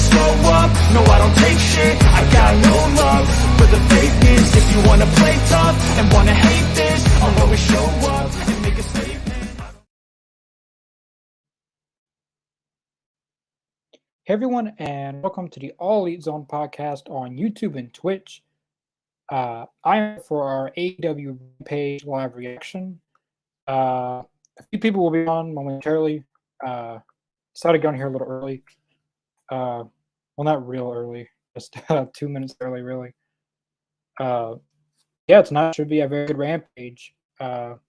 slow up. No, I don't take shit, I got no love for the fakeness. If you wanna play tough and wanna hate this, I'll always show up and make a statement. Hey everyone, and welcome to the All Elite Zone podcast on YouTube and Twitch. I am for our AEW Rampage live reaction. A few people will be on momentarily. Decided to get on here a little early. Well, not real early, just 2 minutes early, really. Yeah, tonight should be a very good Rampage. So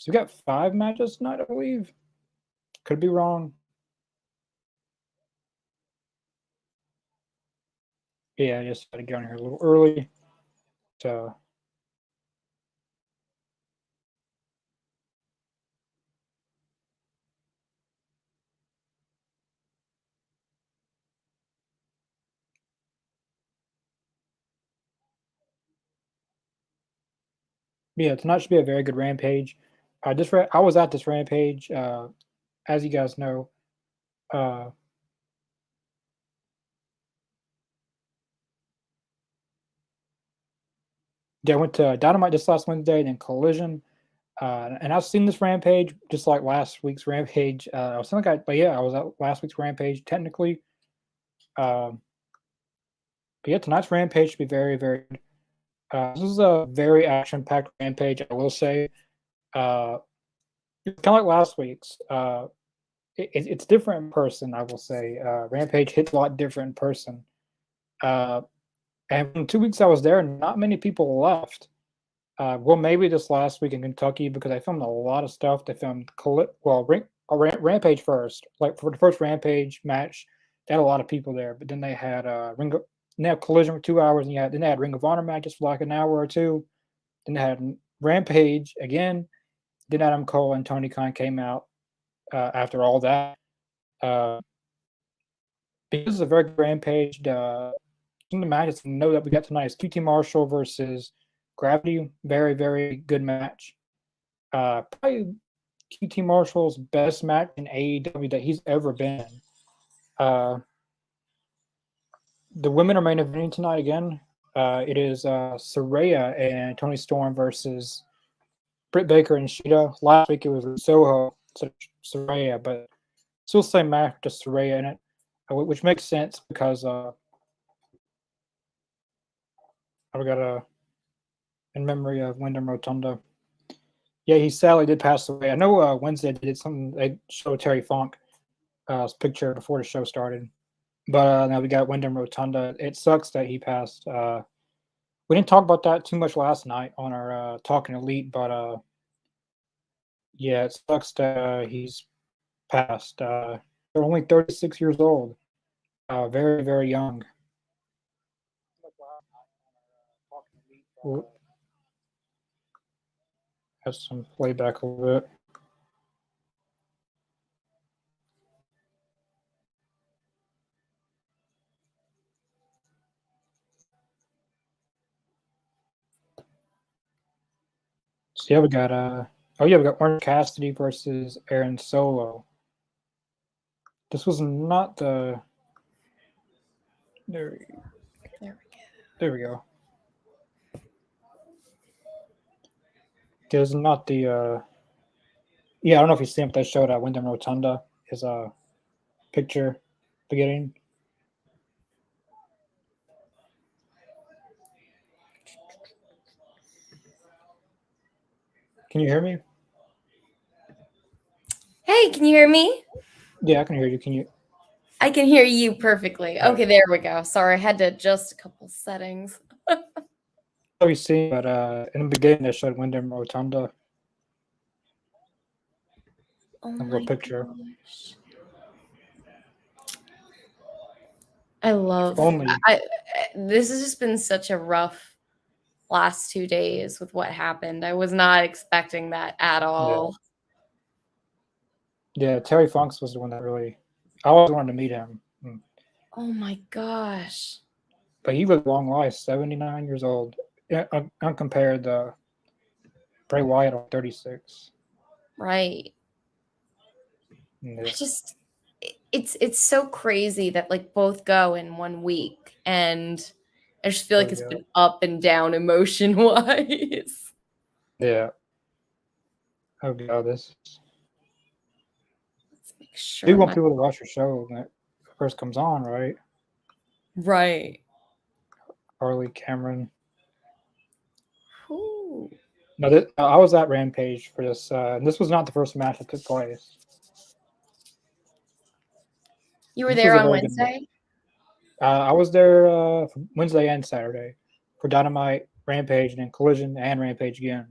we got 5 matches tonight, I believe. Could be wrong. Yeah, I just got to get on here a little early. So. Yeah, tonight should be a very good Rampage. I was at this Rampage, as you guys know. Uh, yeah, I went to Dynamite this last Wednesday, then Collision, and I've seen this Rampage just like last week's Rampage. I was thinking, but yeah, I was at last week's Rampage technically. But yeah, tonight's Rampage should be very, very good. This is a very action-packed Rampage, I will say. Kind of like last week's. It's different in person, I will say. Rampage hits a lot different in person. And in 2 weeks I was there, not many people left. Well, maybe this last week in Kentucky because I filmed a lot of stuff. They filmed Rampage first, like for the first Rampage match. They had a lot of people there, but then they had Collision for 2 hours, and then they had Ring of Honor matches for like an hour or two. Then they had Rampage again. Then Adam Cole and Tony Khan came out after all that. Because it's a very good Rampage. Some of the matches to know that we got tonight is QT Marshall versus Gravity. Very, very good match. Probably QT Marshall's best match in AEW that he's ever been. The women are main eventing tonight again. It is Saraya and Toni Storm versus Britt Baker and Shida. Last week it was Soho, so Saraya, but still same match, just Saraya in it, which makes sense because I've got in memory of Wyndham Rotunda. Yeah, he sadly did pass away. I know Wednesday they did something. They showed Terry Funk's picture before the show started. But now we got Wyndham Rotunda. It sucks that he passed. We didn't talk about that too much last night on our Talking Elite, but yeah, it sucks that he's passed. They're only 36 years old. Very, very young. Have some playback a little bit. So yeah, we got we got Orange Cassidy versus Aaron Solo. This was not the. There we go. There's not the. Yeah, I don't know if you see him, but they showed Wyndham Rotunda, his picture beginning. Can you hear me? Hey, can you hear me? Yeah, I can hear you. Can you? I can hear you perfectly. Okay, there we go. Sorry, I had to adjust a couple settings. You see, but in the beginning they showed Wyndham Rotunda. Oh a little picture. Gosh. I love. This has just been such a rough last 2 days with what happened. I was not expecting that at all. Yeah, Terry Funks was the one that really. I always wanted to meet him. Oh my gosh! But he lived a long life, 79 years old. Uncompared to Bray Wyatt on 36. Right. Yeah. it's so crazy that like both go in 1 week, and I just feel like it's been up and down emotion wise. Yeah. Oh god, this. Let's make sure. You want people to watch your show when it first comes on, right? Right. Harley Cameron. Ooh. No, I was at Rampage for this. And this was not the first match that took place. You were there on Wednesday? I was there Wednesday and Saturday for Dynamite, Rampage, and then Collision and Rampage again.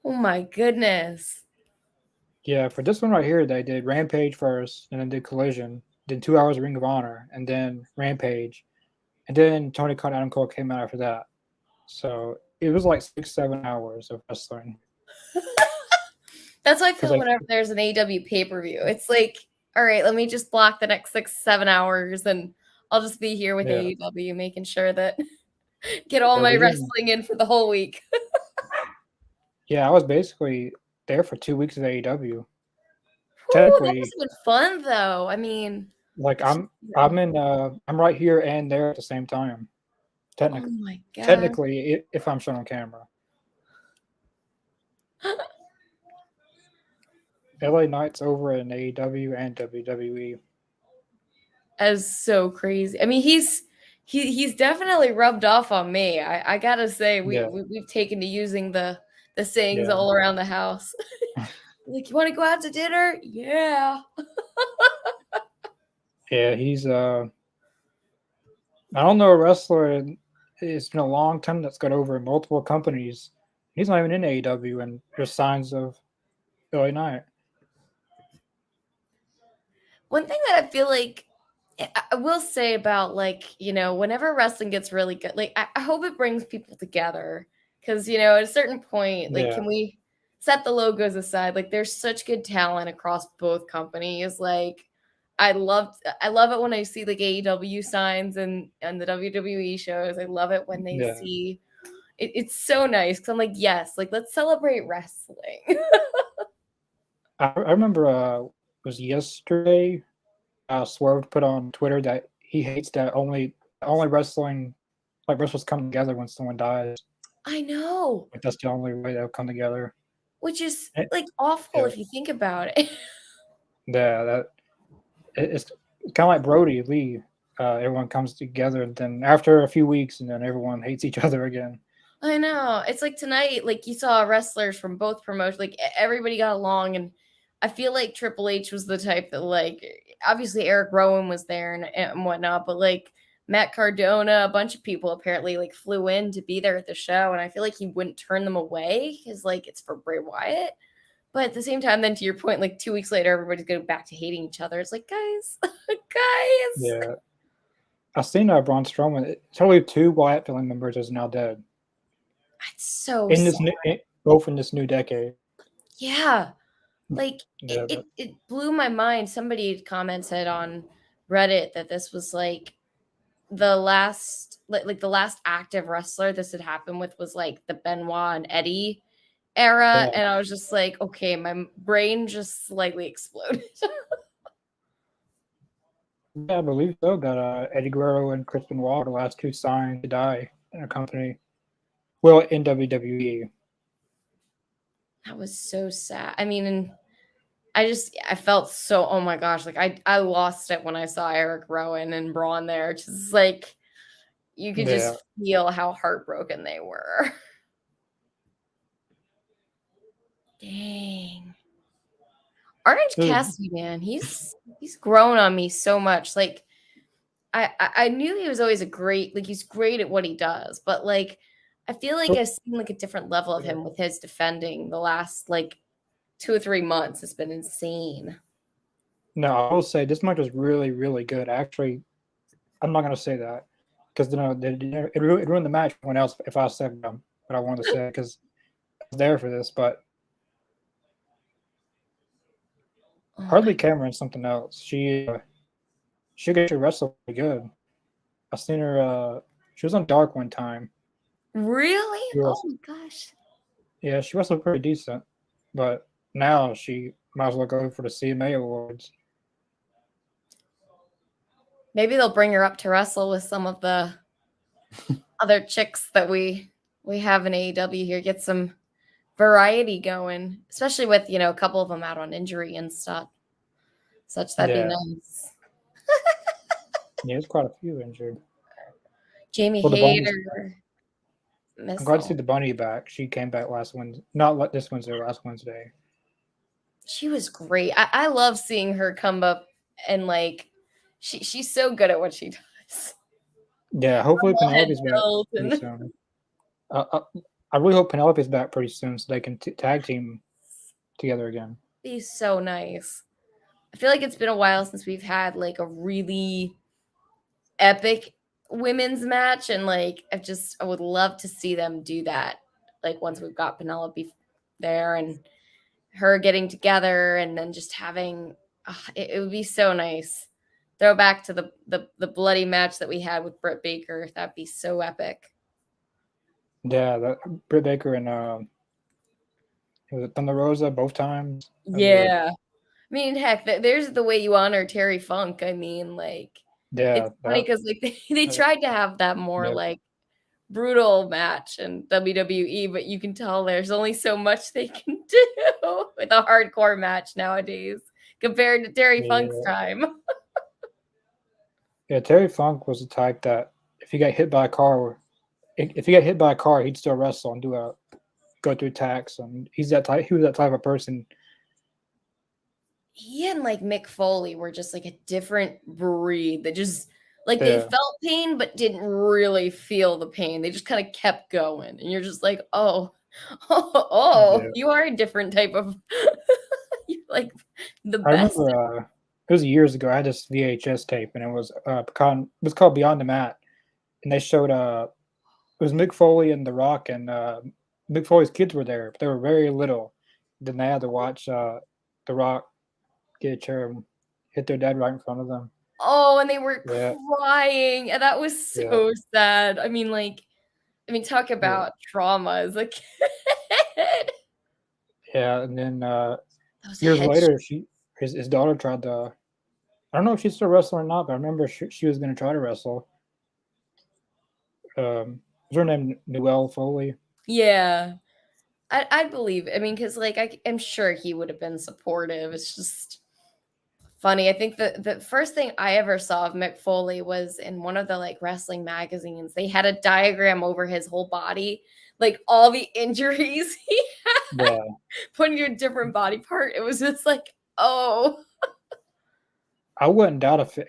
Oh my goodness. Yeah, for this one right here, they did Rampage first, and then did Collision, then 2 hours of Ring of Honor, and then Rampage, and then Tony Khan and Adam Cole came out after that. So it was like 6-7 hours of wrestling. That's how I feel whenever there's an AEW pay-per-view. It's like, all right, let me just block the next 6-7 hours, and I'll just be here with AEW, making sure that get all my wrestling in for the whole week. Yeah, I was basically there for 2 weeks of AEW. Technically, that must have been fun, though. I mean, like I'm right here and there at the same time. Technically, oh my god. Technically, if I'm shown on camera. LA Knight's over in AEW and WWE. As so crazy. I mean, he's definitely rubbed off on me. I gotta say, we've taken to using the sayings all around the house. Like, you want to go out to dinner? Yeah. Yeah, he's I don't know a wrestler. It's been a long time that's got over in multiple companies. He's not even in AEW, and there's signs of LA Knight. One thing that I feel like I will say about, like, you know, whenever wrestling gets really good, like, I hope it brings people together, because, you know, at a certain point, like, can we set the logos aside? Like, there's such good talent across both companies. Like, I love it when I see like AEW signs and the WWE shows. I love it when they see it. It's so nice because I'm like, yes, like, let's celebrate wrestling. I remember it was yesterday. Swerve put on Twitter that he hates that only wrestling, like, wrestlers come together when someone dies. I know. Like, that's the only way they'll come together. Which is like awful if you think about it. Yeah, it's kind of like Brody Lee. Everyone comes together, and then after a few weeks, and then everyone hates each other again. I know. It's like tonight, like, you saw wrestlers from both promotions, like, everybody got along, and I feel like Triple H was the type that, like, obviously Eric Rowan was there and whatnot, but like Matt Cardona, a bunch of people apparently like flew in to be there at the show, and I feel like he wouldn't turn them away because, like, it's for Bray Wyatt. But at the same time, then to your point, like 2 weeks later, everybody's going back to hating each other. It's like, guys, guys. Yeah. I've seen Braun Strowman. Totally 2 Wyatt family members is now dead. That's so in this both in this new decade. Yeah. Like, it blew my mind. Somebody commented on Reddit that this was like the last, like the last active wrestler this had happened with was like the Benoit and Eddie era. And I was just like, okay, my brain just slightly exploded. Yeah, I believe so. That Eddie Guerrero and Chris Benoit are the last 2 signed to die in a company. Well, in WWE. That was so sad. I mean, and I felt so, oh my gosh, like I lost it when I saw Eric Rowan and Braun there. Just like, you could just feel how heartbroken they were. Dang. Orange Cassidy, man, he's grown on me so much. Like, I knew he was always he's great at what he does, but like, I feel like I've seen like a different level of him with his defending the last like 2 or 3 months. It's been insane. No, I will say this match was really, really good. Actually, I'm not going to say that because it ruined the match for anyone else if I said what I wanted to say, because I was there for this. But Harley Cameron's something else. She gets to wrestle pretty good. I've seen her. She was on Dark one time. Really? Oh my gosh. Yeah, she wrestled pretty decent, but now she might as well go for the CMA awards. Maybe they'll bring her up to wrestle with some of the other chicks that we have in AEW here. Get some variety going, especially with a couple of them out on injury and stuff. That'd be Yeah. nice. Yeah, there's quite a few injured. Jamie Well, the Bunny's Hayter. I'm glad to see the Bunny back. She came back last Wednesday. Not this Wednesday, last Wednesday. She was great. I love seeing her come up and like she's so good at what she does. Yeah, hopefully Penelope's back pretty And soon. I really hope Penelope's back pretty soon so they can tag team together again. be so nice. I feel like it's been a while since we've had like a really epic women's match, and like I would love to see them do that. Like once we've got Penelope there and her getting together, and then just having it would be so nice. Throw back to the bloody match that we had with Britt Baker. That'd be so epic. Yeah, that Britt Baker and was it Thunder Rosa both times? Yeah. I mean, heck, there's the way you honor Terry Funk. I mean, like, Yeah, it's funny because like they tried to have that more like brutal match in WWE, but you can tell there's only so much they can do with a hardcore match nowadays compared to Terry Funk's time. Yeah, Terry Funk was the type that if he got hit by a car, he'd still wrestle and go through attacks, and he was that type of person. He and like Mick Foley were just like a different breed that just like they felt pain but didn't really feel the pain. They just kind of kept going, and you're just like, you are a different type of you're like the best. I remember it was years ago. I had this VHS tape, and it was called Beyond the Mat, and they showed it was Mick Foley and The Rock, and Mick Foley's kids were there, but they were very little. Then they had to watch The Rock get a chair and hit their dad right in front of them. Oh, and they were crying, and that was so sad. I mean, talk about trauma as a kid. Yeah, and then years later, his daughter tried to. I don't know if she's still wrestling or not, but I remember she was going to try to wrestle. Was her name Noelle Foley? Yeah, I believe. I mean, because like I'm sure he would have been supportive. It's just funny. I think the first thing I ever saw of Mick Foley was in one of the like wrestling magazines. They had a diagram over his whole body, like all the injuries he had, putting your different body part. It was just like, oh. I wouldn't doubt if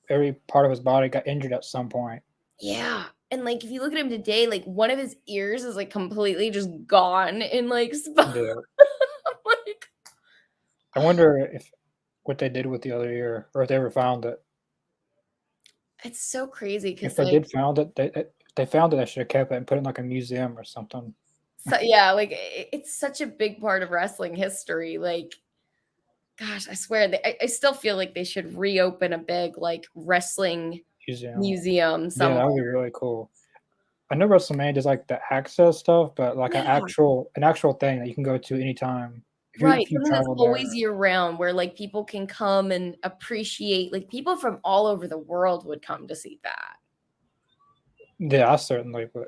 every part of his body got injured at some point. Yeah. And like if you look at him today, like one of his ears is like completely just gone in like spot. Yeah. Like, I wonder if what they did with the other ear, or if they ever found it. It's so crazy because if they did found it, they found it. I should have kept it and put it in like a museum or something. So yeah, like it's such a big part of wrestling history. Like, gosh, I swear I still feel like they should reopen a big like wrestling museum somewhere. Yeah, that would be really cool. I know WrestleMania does like the access stuff, but like an actual thing that you can go to anytime. Right, something that's always year round, where like people can come and appreciate. Like people from all over the world would come to see that. Yeah, I certainly would.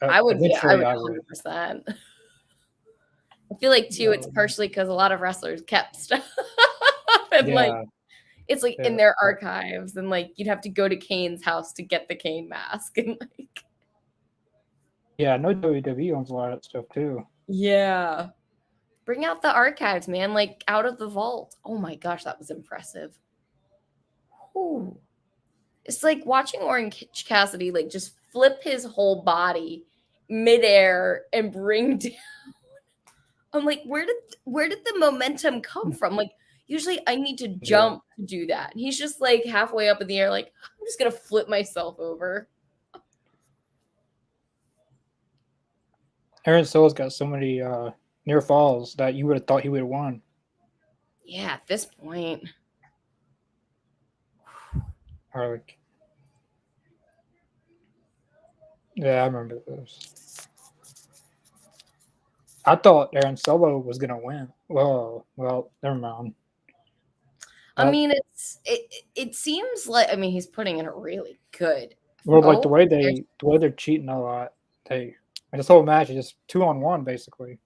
I would 100%. I feel like too, it's partially because a lot of wrestlers kept stuff, and like it's like in their archives, and like you'd have to go to Kane's house to get the Kane mask, and like. Yeah, I know WWE owns a lot of that stuff too. Yeah. Bring out the archives, man, like out of the vault. Oh my gosh, that was impressive. Ooh. It's like watching Orange Cassidy like just flip his whole body midair and bring down. I'm like, where did the momentum come from? Like, usually I need to jump to do that. And he's just like halfway up in the air, like, I'm just gonna flip myself over. Aaron Solo's got so many near falls that you would have thought he would have won. Yeah, at this point. Yeah, I remember those. I thought Aaron Solo was gonna win. Well, never mind. I mean, it seems like, I mean, he's putting in a really good Well, like the way There's- they're cheating a lot. This whole match is just 2-on-1 basically.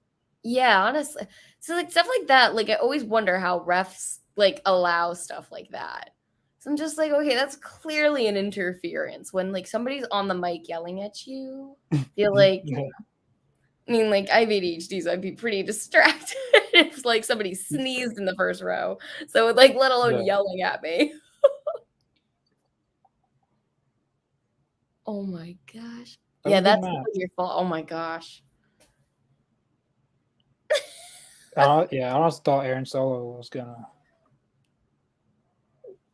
Yeah, honestly. So like stuff like that, like I always wonder how refs like allow stuff like that. So I'm just like, okay, that's clearly an interference when like somebody's on the mic yelling at you. I feel like Yeah. I mean, like I have ADHD, so I'd be pretty distracted if like somebody sneezed in the first row. So like, let alone yelling at me. Oh my gosh. Yeah, that's your fault. Oh my gosh. I honestly thought Aaron Solo was gonna.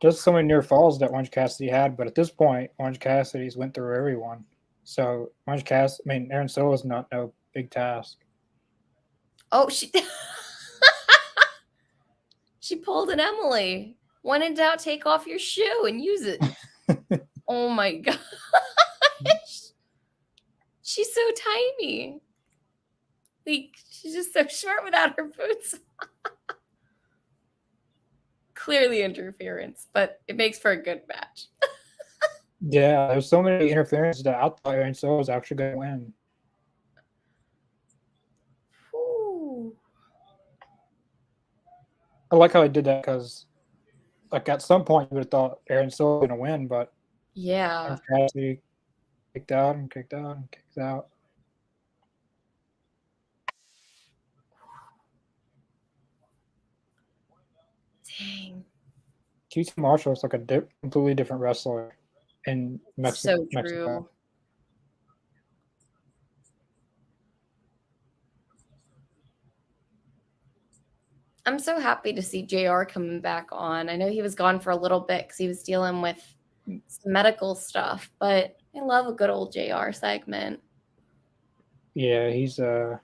Just so many near falls that Orange Cassidy had, but at this point, Orange Cassidy's went through everyone. So Aaron Solo's not no big task. Oh, she pulled an Emily. When in doubt, take off your shoe and use it. Oh my gosh. She's so tiny. Like, she's just so short without her boots. Clearly interference, but it makes for a good match. Yeah, there's so many interferences that I thought Aaron Solo was actually going to win. Ooh. I like how he did that because, like, at some point you would have thought Aaron Solo was going to win, but yeah, Cassidy kicked out and kicked out and kicked out. Dang. QT Marshall is like a completely different wrestler in Mexico. So true. I'm so happy to see JR coming back on. I know he was gone for a little bit because he was dealing with some medical stuff, but I love a good old JR segment. Yeah, he's doing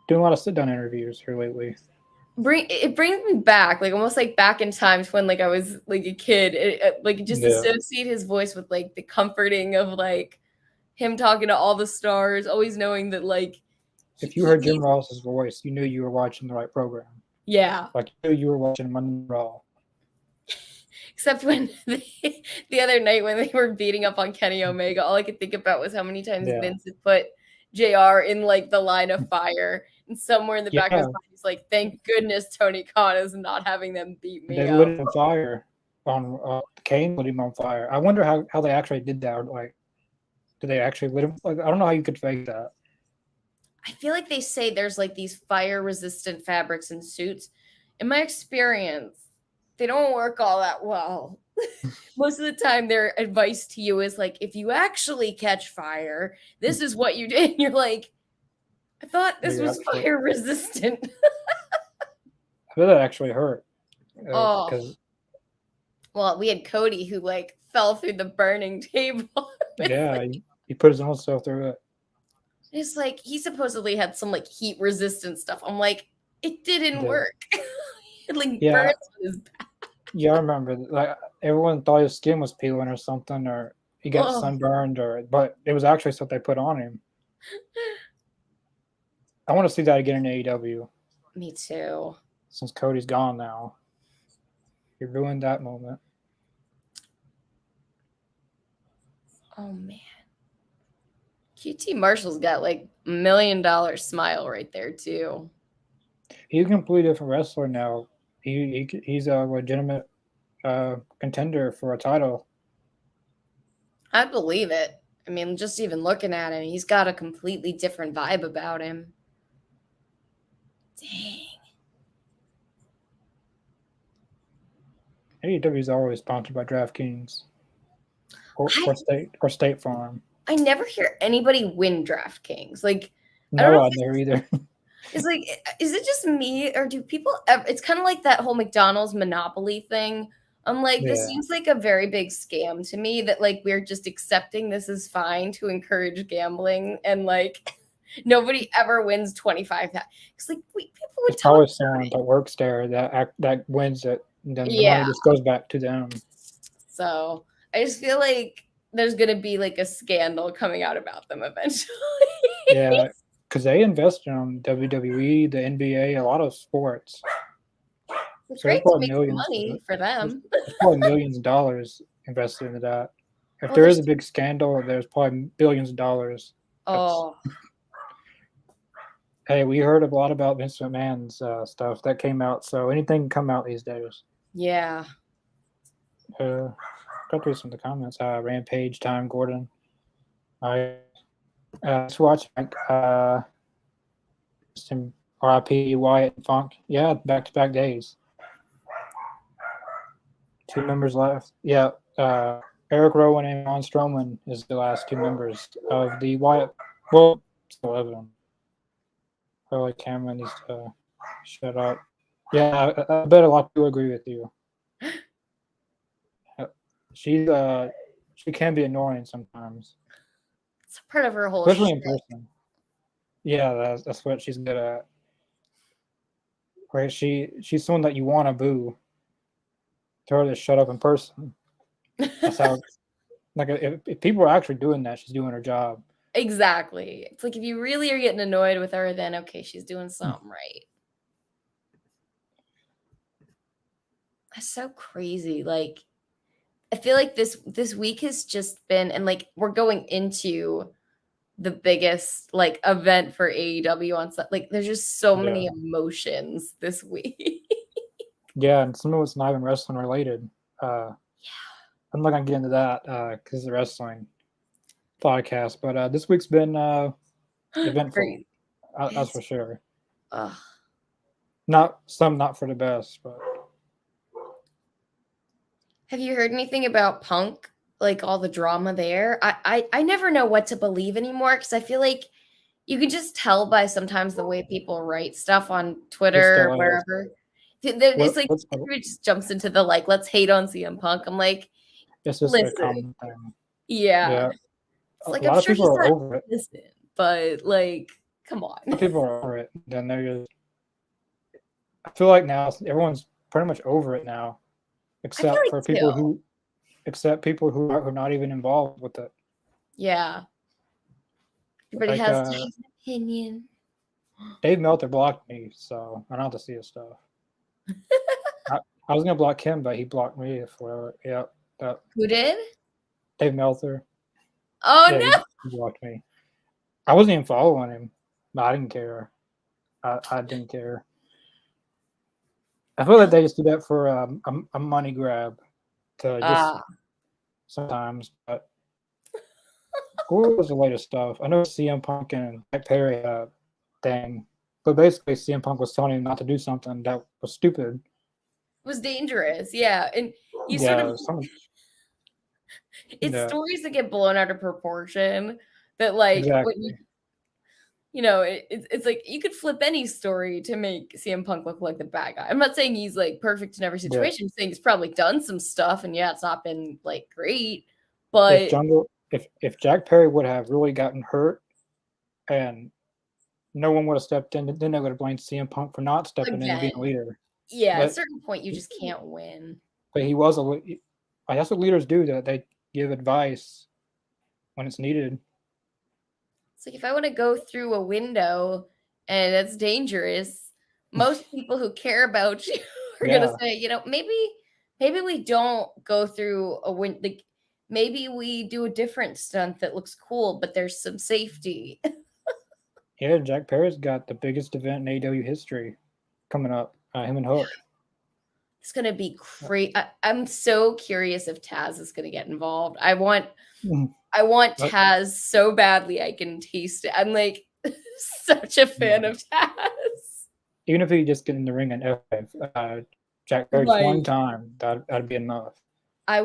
a lot of sit-down interviews here lately. It brings me back, like almost like back in times when like I was like a kid. Like just associate his voice with like the comforting of like him talking to all the stars, always knowing that like if you heard Jim Ross's voice, you knew you were watching the right program. Yeah, like you were watching Monday Raw. Except when the other night when they were beating up on Kenny Omega, all I could think about was how many times Vince had put JR in like the line of fire, and somewhere in the back of his mind he's like, "Thank goodness Tony Khan is not having them beat me." They lit him on fire. Kane lit him on fire. I wonder how they actually did that. Like, did they actually lit him? Like, I don't know how you could fake that. I feel like they say there's like these fire-resistant fabrics and suits. In my experience, they don't work all that well. Most of the time, their advice to you is like, if you actually catch fire, this is what you did. And you're like, I thought this was fire-resistant. I bet that actually hurt. Well, we had Cody who like fell through the burning table. He put his own stuff through it. It's like he supposedly had some like heat resistant stuff. I'm like, it didn't work. It like burns on his back. Yeah, I remember. Like everyone thought his skin was peeling or something, or he got sunburned, but it was actually something they put on him. I want to see that again in AEW. Me too. Since Cody's gone now, you ruined that moment. Oh man. QT Marshall's got like $1 million smile right there too. He's a completely different wrestler now. He's a legitimate contender for a title. I believe it. I mean, just even looking at him, he's got a completely different vibe about him. Dang. AEW is always sponsored by DraftKings or State Farm. I never hear anybody win DraftKings. Like, no, I never either. It's like, is it just me, or do people ever? It's kind of like that whole McDonald's Monopoly thing. I'm like, this seems like a very big scam to me. That like we're just accepting this is fine to encourage gambling, and like nobody ever wins 25. It's like people would probably someone that works there that wins it, and then the money just goes back to them. So I just feel like there's gonna be like a scandal coming out about them eventually. Yeah, because they invest in WWE, the NBA, a lot of sports. It's So there's great to probably make some millions. money for them. There's probably millions of dollars invested into that. If Oh, there is there's a big scandal, there's probably billions of dollars. oh Hey, we heard a lot about Vince McMahon's stuff that came out. So anything can come out these days. yeah. Got through some of the comments. Rampage, Time, Gordon. I just watching. Some RIP Wyatt and Funk. Yeah, back-to-back days. 2 members left. Yeah, Eric Rowan and Ron Strowman is the last 2 members of the Wyatt. Well, still 11. Probably Cameron needs to shut up. Yeah, I bet a lot of people agree with you. She can be annoying sometimes, It's part of her whole especially in shtick. person. Yeah, that's what she's good at. Right? She's someone that you want to boo. Tell her to shut up in person. That's how. Like if people are actually doing that, she's doing her job. Exactly. It's like if you really are getting annoyed with her, then okay, she's doing something right. That's so crazy. Like, I feel like this week has just been, and like we're going into the biggest like event for AEW on stuff. Like, there's just so many emotions this week. Yeah, and some of it's not even wrestling related. I'm not gonna get into that because it's a wrestling podcast. But this week's been eventful. That's for sure. Not for the best, but. Have you heard anything about Punk? Like all the drama there? I never know what to believe anymore because I feel like you can just tell by sometimes the way people write stuff on Twitter or wherever. It's like everybody just jumps into the like, let's hate on CM Punk. I'm like, it's just a common thing. Yeah. It's like, I'm sure he's not over it. Innocent, but like, come on. People are over it. Then they're just. I feel like now everyone's pretty much over it now, except for people who are not even involved with it. Yeah. Everybody has an opinion. Dave Meltzer blocked me, so I don't have to see his stuff. I was gonna block him, but he blocked me for whatever. Yeah. Who did? Dave Meltzer. Oh yeah, no! He blocked me. I wasn't even following him, but I didn't care. I didn't care. I feel like they just do that for a money grab to just sometimes. But what was the latest stuff? I know CM Punk and Jack Perry had a thing, but basically CM Punk was telling him not to do something that was stupid. It was dangerous, yeah, and you sort of. It's stories that get blown out of proportion. That like exactly. when it's like you could flip any story to make CM Punk look like the bad guy. I'm not saying he's like perfect in every situation. Yeah. I'm saying he's probably done some stuff, and it's not been like great. But if Jack Perry would have really gotten hurt, and no one would have stepped in, then they would have blamed CM Punk for not stepping in and being a leader. Yeah, at a certain point, you just can't win. But he was that's what leaders do. That they give advice when it's needed. It's like if I want to go through a window and it's dangerous, most people who care about you are gonna say, maybe we don't go through a window. Like maybe we do a different stunt that looks cool, but there's some safety. Yeah, Jack Perry's got the biggest event in AEW history coming up. Him and Hook. It's gonna be great. I'm so curious if Taz is gonna get involved. I want Taz so badly I can taste it. I'm like such a fan of Taz. Even if he just get in the ring and Jack Perry one time, that'd be enough. I'd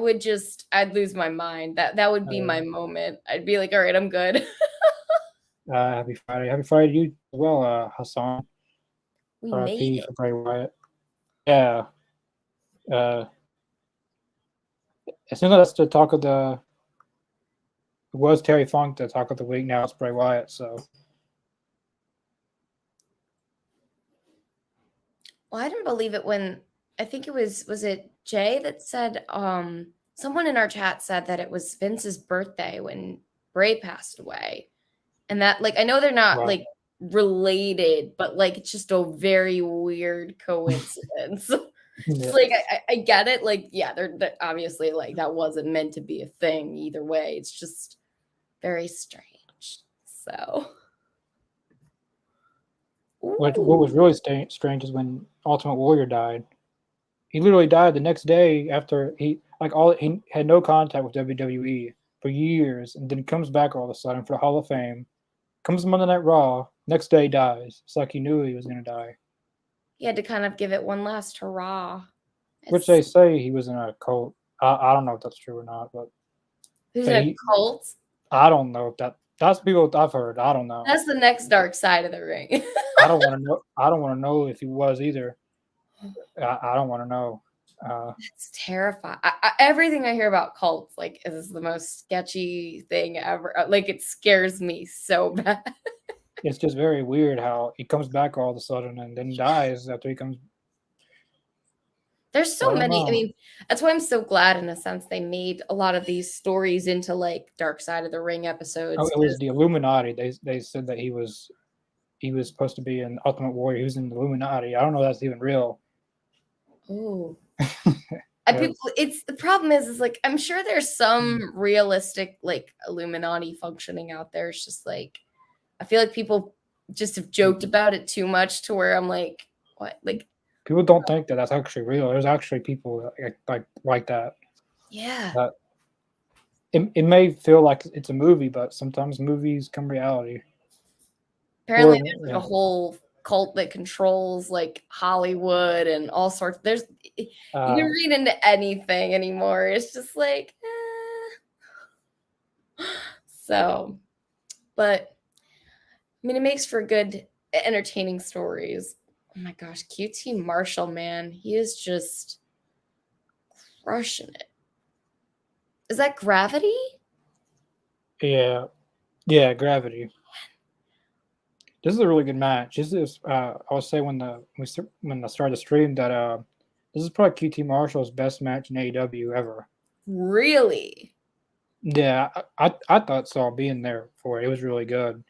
lose my mind. That would be my moment. I'd be like, all right, I'm good. Happy Friday. Happy Friday to you as well, Hassan. We made it. For Bray Wyatt. Yeah. As soon as that's the talk of it was Terry Funk the talk of the week. Now it's Bray Wyatt. So. Well, I didn't believe it when I think it was it Jay that said someone in our chat said that it was Vince's birthday when Bray passed away, and that like I know they're not like related, but like it's just a very weird coincidence. It's like I get it. Like, yeah, they're obviously like that wasn't meant to be a thing either way. It's just very strange. So, What was really strange is when Ultimate Warrior died. He literally died the next day after he had no contact with WWE for years, and then comes back all of a sudden for the Hall of Fame. Comes Monday Night Raw, next day dies. It's like he knew he was gonna die. he had to kind of give it one last hurrah. Which they say he was in a cult. I don't know if that's true or not, but who's in a cult? I don't know if that's people I've heard. I don't know. That's the next dark side of the ring. I don't want to know. I don't want to know if he was either. I don't want to know. It's terrifying. Everything I hear about cults like is the most sketchy thing ever. Like it scares me so bad. It's just very weird how he comes back all of a sudden and then dies after he comes. There's so many. I mean, that's why I'm so glad in a sense they made a lot of these stories into like Dark Side of the Ring episodes. Oh, it was the Illuminati. They said that he was supposed to be an Ultimate Warrior. He was in the Illuminati. I don't know if that's even real. Ooh. It's the problem is like I'm sure there's some realistic like Illuminati functioning out there. It's just like I feel like people just have joked about it too much to where I'm like, what? Like people don't think that that's actually real. There's actually people like that. Yeah. It may feel like it's a movie, but sometimes movies come reality. Apparently, there's like a whole cult that controls like Hollywood and all sorts. You can read into anything anymore. It's just like, so. But I mean, it makes for good, entertaining stories. Oh my gosh, QT Marshall, man, he is just crushing it. Is that Gravity? Yeah, Gravity. This is a really good match. This is I would say when I started the stream that this is probably QT Marshall's best match in AEW ever. Really? Yeah, I thought so. Being there for it, it was really good.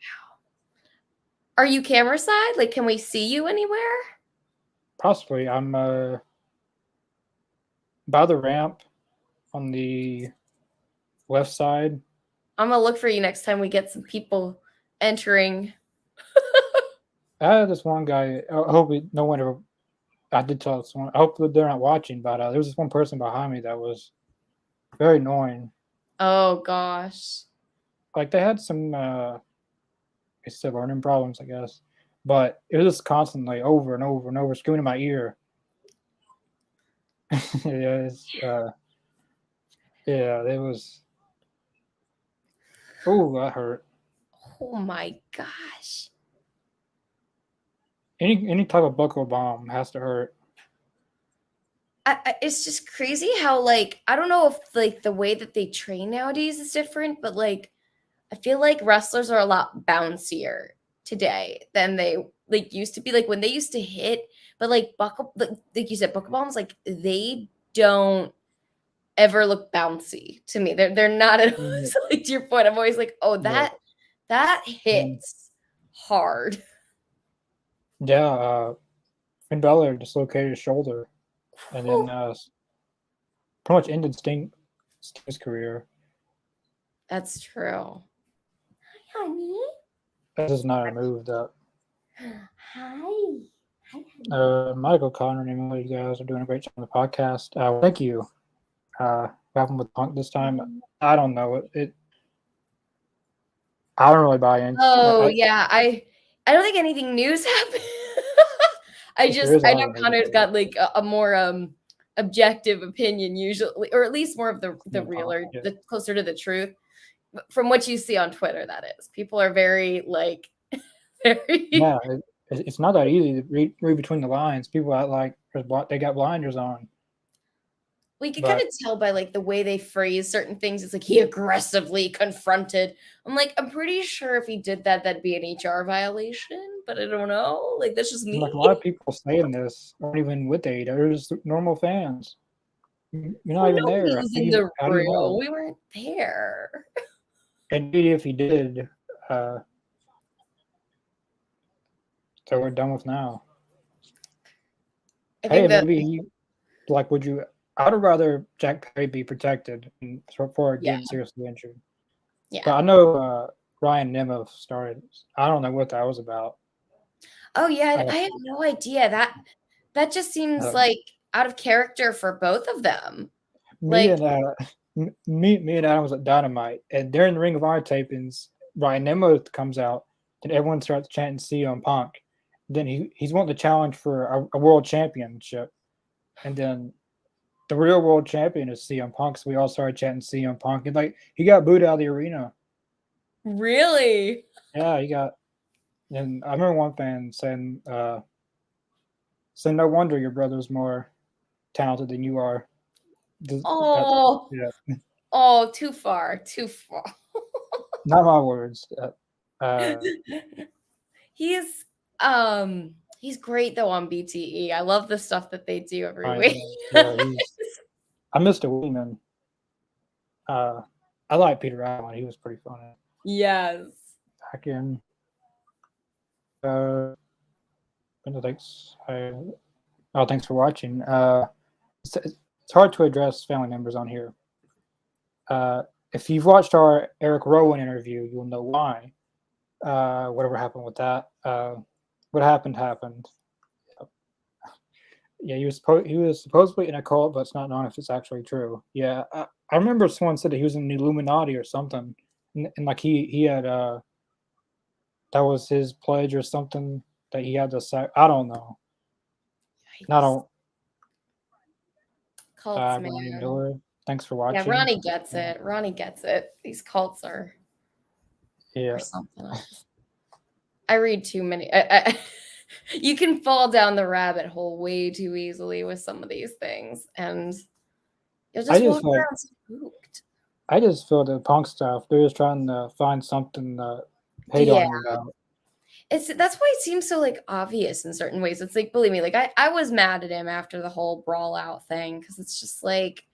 Are you camera side? Like, can we see you anywhere? Possibly. I'm by the ramp on the left side. I'm gonna look for you next time we get some people entering. I had this one guy. I hope no one ever. I did tell someone. I hope that they're not watching, but there was this one person behind me that was very annoying. Oh gosh! Like they had some, it's still learning problems, I guess. But it was just constantly over and over and over screaming in my ear. It was. Oh, that hurt. Oh my gosh! Any type of buckle bomb has to hurt. It's just crazy how like I don't know if like the way that they train nowadays is different, but like I feel like wrestlers are a lot bouncier today than they like used to be. Like when they used to hit, but like like you said, buckle bombs, like they don't ever look bouncy to me. They're not at all. So like to your point, I'm always like, oh, that hits hard. Yeah, Finn Balor dislocated his shoulder, and then pretty much ended Sting's career. That's true. Hi, honey. This is not a move that. Hi. Michael Connor and Emily, you guys are doing a great job on the podcast. Thank you. What happened with Punk this time? I don't know. I don't really buy into. I don't think anything new's happened. I know Connor's got like a more objective opinion usually, or at least more of the realer, the closer to the truth. From what you see on Twitter, that is. People are very like very. Yeah, it's not that easy to read between the lines. People act like they got blinders on. We can kind of tell by like the way they phrase certain things. It's like he aggressively confronted. I'm like, I'm pretty sure if he did that, that'd be an HR violation, but I don't know. Like that's just me. Like a lot of people saying this aren't even with AEW. They're just normal fans. You're not even there. In the real. We weren't there. And maybe if he did, so we're done with now. I think maybe like, would you? I would rather Jack Perry be protected before Yeah. getting seriously injured. Yeah. But I know Ryan Nemeth started. I don't know what that was about. Oh yeah, I have no idea. That just seems like out of character for both of them. Me and Adam was at Dynamite, and during the Ring of Honor tapings, Ryan Nemeth comes out, and everyone starts chanting CM Punk. Then he's wanting to challenge for a world championship, and then the real world champion is CM Punk. So we all started chanting CM Punk, and like he got booed out of the arena. Really? Yeah, he got. And I remember one fan saying, "So no wonder your brother's more talented than you are." Oh, yeah. Oh, too far, too far. Not my words. He's great though on BTE. I love the stuff that they do every week. Yeah, I missed a Weeman. I like Peter Allen. He was pretty funny. Yes. Back in. Thanks. Thanks for watching. It's hard to address family members on here. If you've watched our Eric Rowan interview, you'll know why. Whatever happened with that. What happened. Yeah, he was supposedly in a cult, but it's not known if it's actually true. Yeah, I remember someone said that he was in the Illuminati or something, and like he had that was his pledge or something that he had to say. I don't know. I don't. Cults, man. Miller, thanks for watching. Yeah, Ronnie gets it. Ronnie gets it. These cults are. Yeah. Or something else. I read too many. You can fall down the rabbit hole way too easily with some of these things, and you'll just walk around spooked. I just feel the Punk stuff. They're just trying to find something to hate on him about. That's why it seems so like obvious in certain ways. It's like, believe me, like I was mad at him after the whole brawl out thing because it's just like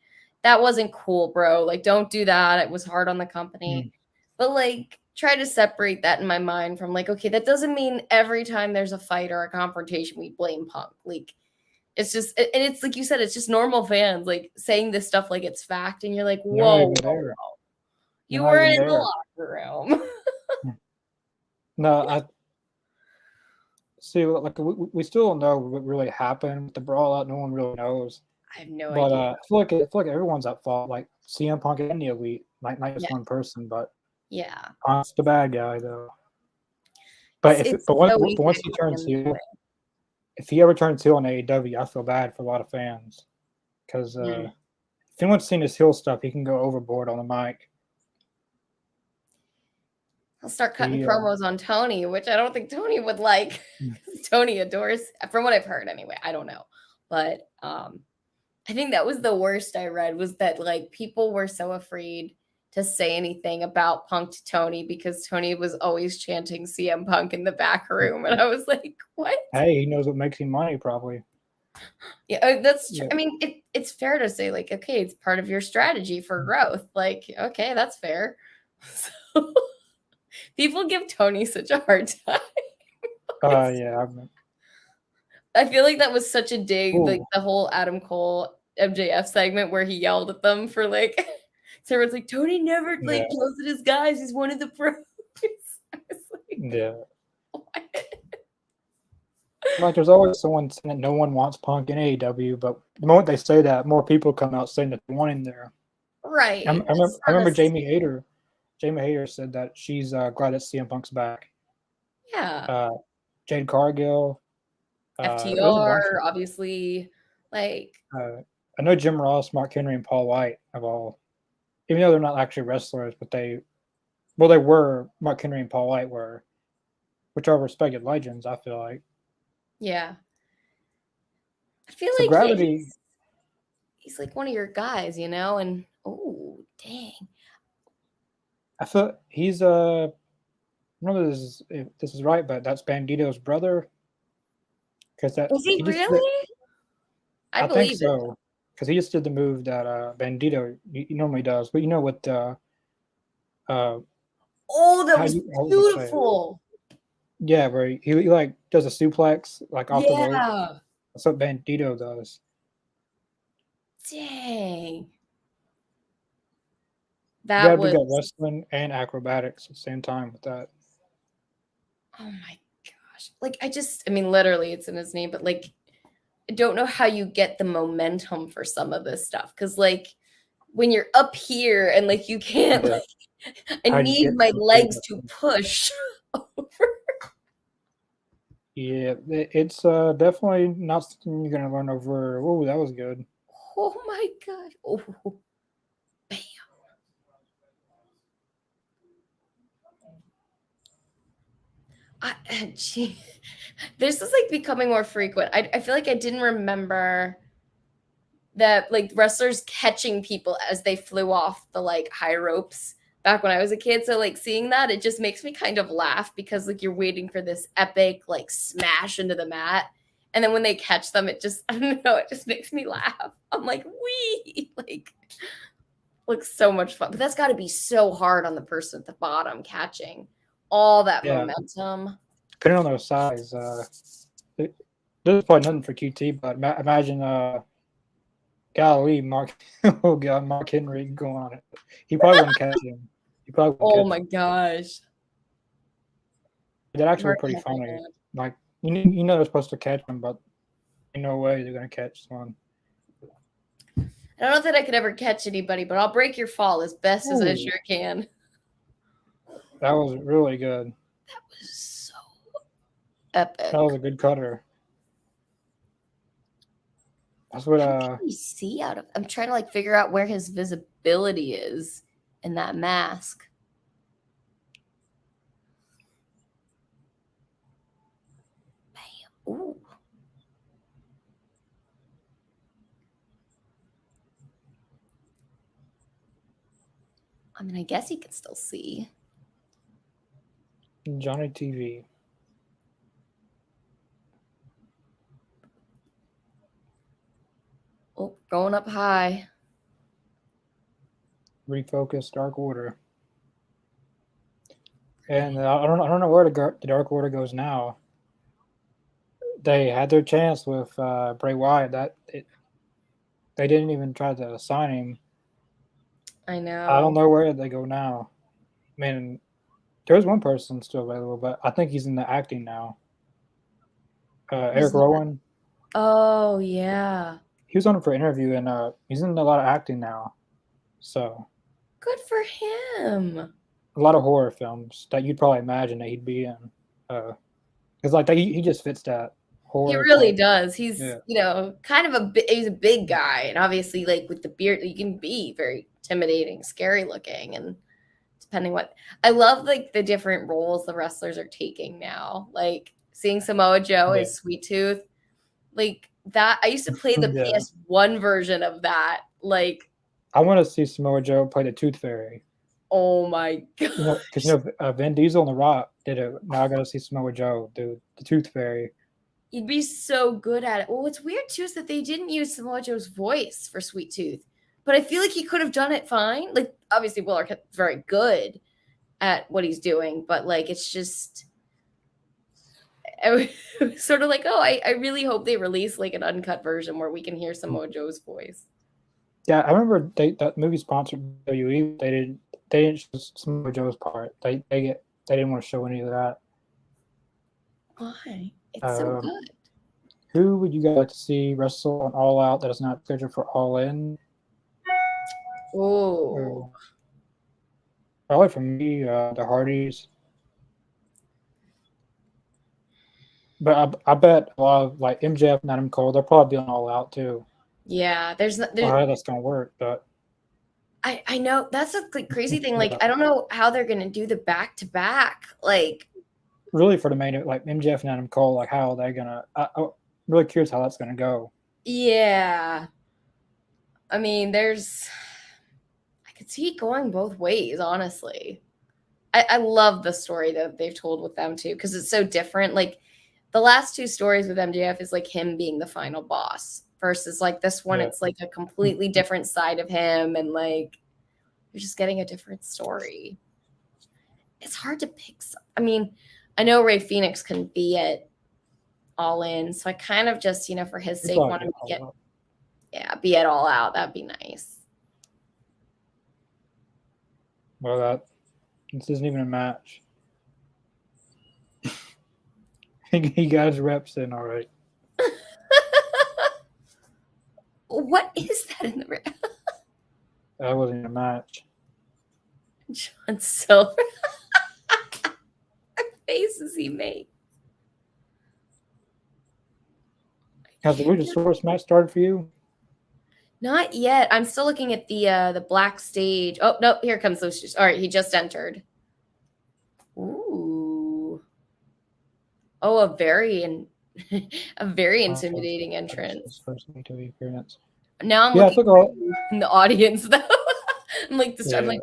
that wasn't cool, bro. Like, don't do that. It was hard on the company, but like. Try to separate that in my mind from like, okay, that doesn't mean every time there's a fight or a confrontation we blame Punk. Like, it's just, and it's like you said, it's just normal fans like saying this stuff like it's fact, and you're like, whoa, you weren't in the locker room. No, I see. Like we still don't know what really happened with the brawl out. No one really knows. I have no idea. I feel like everyone's at fault. Like CM Punk and the Elite, not just one person, but. Yeah, Punk's the bad guy though. But once he turns heel, if he ever turns heel on AEW, I feel bad for a lot of fans because if anyone's seen his heel stuff, he can go overboard on the mic. I'll start cutting promos on Tony, which I don't think Tony would like. Tony adores, from what I've heard anyway. I don't know, but I think that was the worst I read was that like people were so afraid to say anything about Punk to Tony because Tony was always chanting CM Punk in the back room. And I was like, what? Hey, he knows what makes him money, probably. Yeah, that's true. I mean, it's fair to say, like, okay, it's part of your strategy for growth. Like, okay, that's fair. So, people give Tony such a hard time. Yeah. I feel like that was such a dig, like the whole Adam Cole MJF segment where he yelled at them for like... So everyone's like, Tony never like yells at his guys. He's one of the pros. I was like, what? Like there's always someone saying that no one wants Punk in AEW, but the moment they say that, more people come out saying that they want him there. Right. I remember Jamie Hayter. Jamie Hayter said that she's glad that CM Punk's back. Yeah. Jade Cargill. FTR, obviously. Like. I know Jim Ross, Mark Henry, and Paul White have all. Even though they're not actually wrestlers, but they were. Mark Henry and Paul White were, which are respected legends. I feel like. Yeah. I feel like Gravity. He's like one of your guys, you know, and oh dang. I feel he's I don't know if this is right, but that's Bandito's brother. Because that is he really? I believe think so. Because he just did the move that Bandito he normally does, but you know what? That was beautiful. Yeah, where he like does a suplex like off the rope. That's what Bandito does. Dang. You That gotta do was, that wrestling and acrobatics at the same time with that. oh my gosh. Like, I mean, literally, it's in his name, but like, I don't know how you get the momentum for some of this stuff. Cause like, when you're up here and like, you can't, Yeah. like, I How you need get my to the legs stage. to push over. Yeah, it's definitely not something you're gonna learn over. Oh, that was good. Oh my God. Oh, bam. Gee, this is like becoming more frequent. I feel like I didn't remember that like wrestlers catching people as they flew off the like high ropes back when I was a kid. So like seeing that, it just makes me kind of laugh because like you're waiting for this epic like smash into the mat. And then when they catch them, it just, I don't know, it just makes me laugh. I'm like, wee, like looks so much fun. But that's got to be so hard on the person at the bottom catching all that Yeah, momentum. depending on their size, there's probably nothing for QT, but imagine golly, Mark, oh god, Mark Henry going on it. He probably wouldn't catch him. He probably wouldn't Oh catch my him. gosh. That actually Mark pretty Henry, funny. man. Like you know they're supposed to catch him, but in no way they're gonna catch someone. I don't know that I could ever catch anybody, but I'll break your fall as best as I Ooh, sure can. that was really good. That was so epic. That was a good cutter. That's what How can you see out of? I'm trying to like figure out where his visibility is in that mask. Bam. Ooh. I mean, I guess he can still see. Johnny TV. Oh, going up high. Refocus Dark Order. And I don't know where the Dark Order goes now. They had their chance with Bray Wyatt. They didn't even try to sign him. I I don't know. know where they go now. I mean, there's one person still available, but I think he's in the acting now. Who's Eric that? Rowan. Oh yeah. He was on for an interview, and he's in a lot of acting now. So Good for him. a lot of horror films that you'd probably imagine that he'd be in. Because like he just fits that He horror really type. does. He's, Yeah. you know, kind of he's a big guy. And obviously, like with the beard, you can be very intimidating, scary looking. And depending what, I love like the different roles the wrestlers are taking now. Like seeing Samoa Joe Yeah. as Sweet Tooth. Like that, I used to play the Yeah. PS1 version of that. Like, I want to see Samoa Joe play the Tooth Fairy. oh my God. Because Vin Diesel and The Rock did it. Now I got to see Samoa Joe do the Tooth Fairy. You'd be so good at it. Well, what's weird too is that they didn't use Samoa Joe's voice for Sweet Tooth, but I feel like he could have done it fine. Like, obviously, Will Arquette's very good at what he's doing, but like, it's just, I was sort of like, oh, I really hope they release like an uncut version where we can hear Samoa Joe's voice. Yeah, I remember that movie sponsored WWE. They didn't show Samoa Joe's part. They didn't want to show any of that. Why? It's so good. Who would you guys like to see wrestle on All Out that is not scheduled for All In? Oh, Probably for me, the Hardys. But I bet a lot of like MJF and Adam Cole, they'll probably be on All Out too. yeah. There's How that's gonna work, but I know that's a crazy thing. Like, I don't know how they're gonna do the back to back. Like, really for the main, like MJF and Adam Cole, like how are they gonna? I'm really curious how that's gonna go. yeah. I mean, I could see it going both ways, honestly. I love the story that they've told with them too, because it's so different. Like the last two stories with MJF is like him being the final boss versus like this one, it's like a completely different side of him, and like you're just getting a different story. It's hard to pick I mean, I know Ray Phoenix can be at All In, so I kind of just, for his sake, want him to get. Yeah, be it all out. That'd be nice. Well, this isn't even a match. He got his reps in all right. What is that in the That wasn't a match. John Silver? What faces he made. Has the Luchasaurus match started for you? Not yet. I'm still looking at the black stage. Oh no, here comes Lucius. All right, he just entered. Ooh. Oh, a very intimidating entrance. First AEW appearance. Now I'm looking in the audience though. I'm like this. Yeah. I'm like,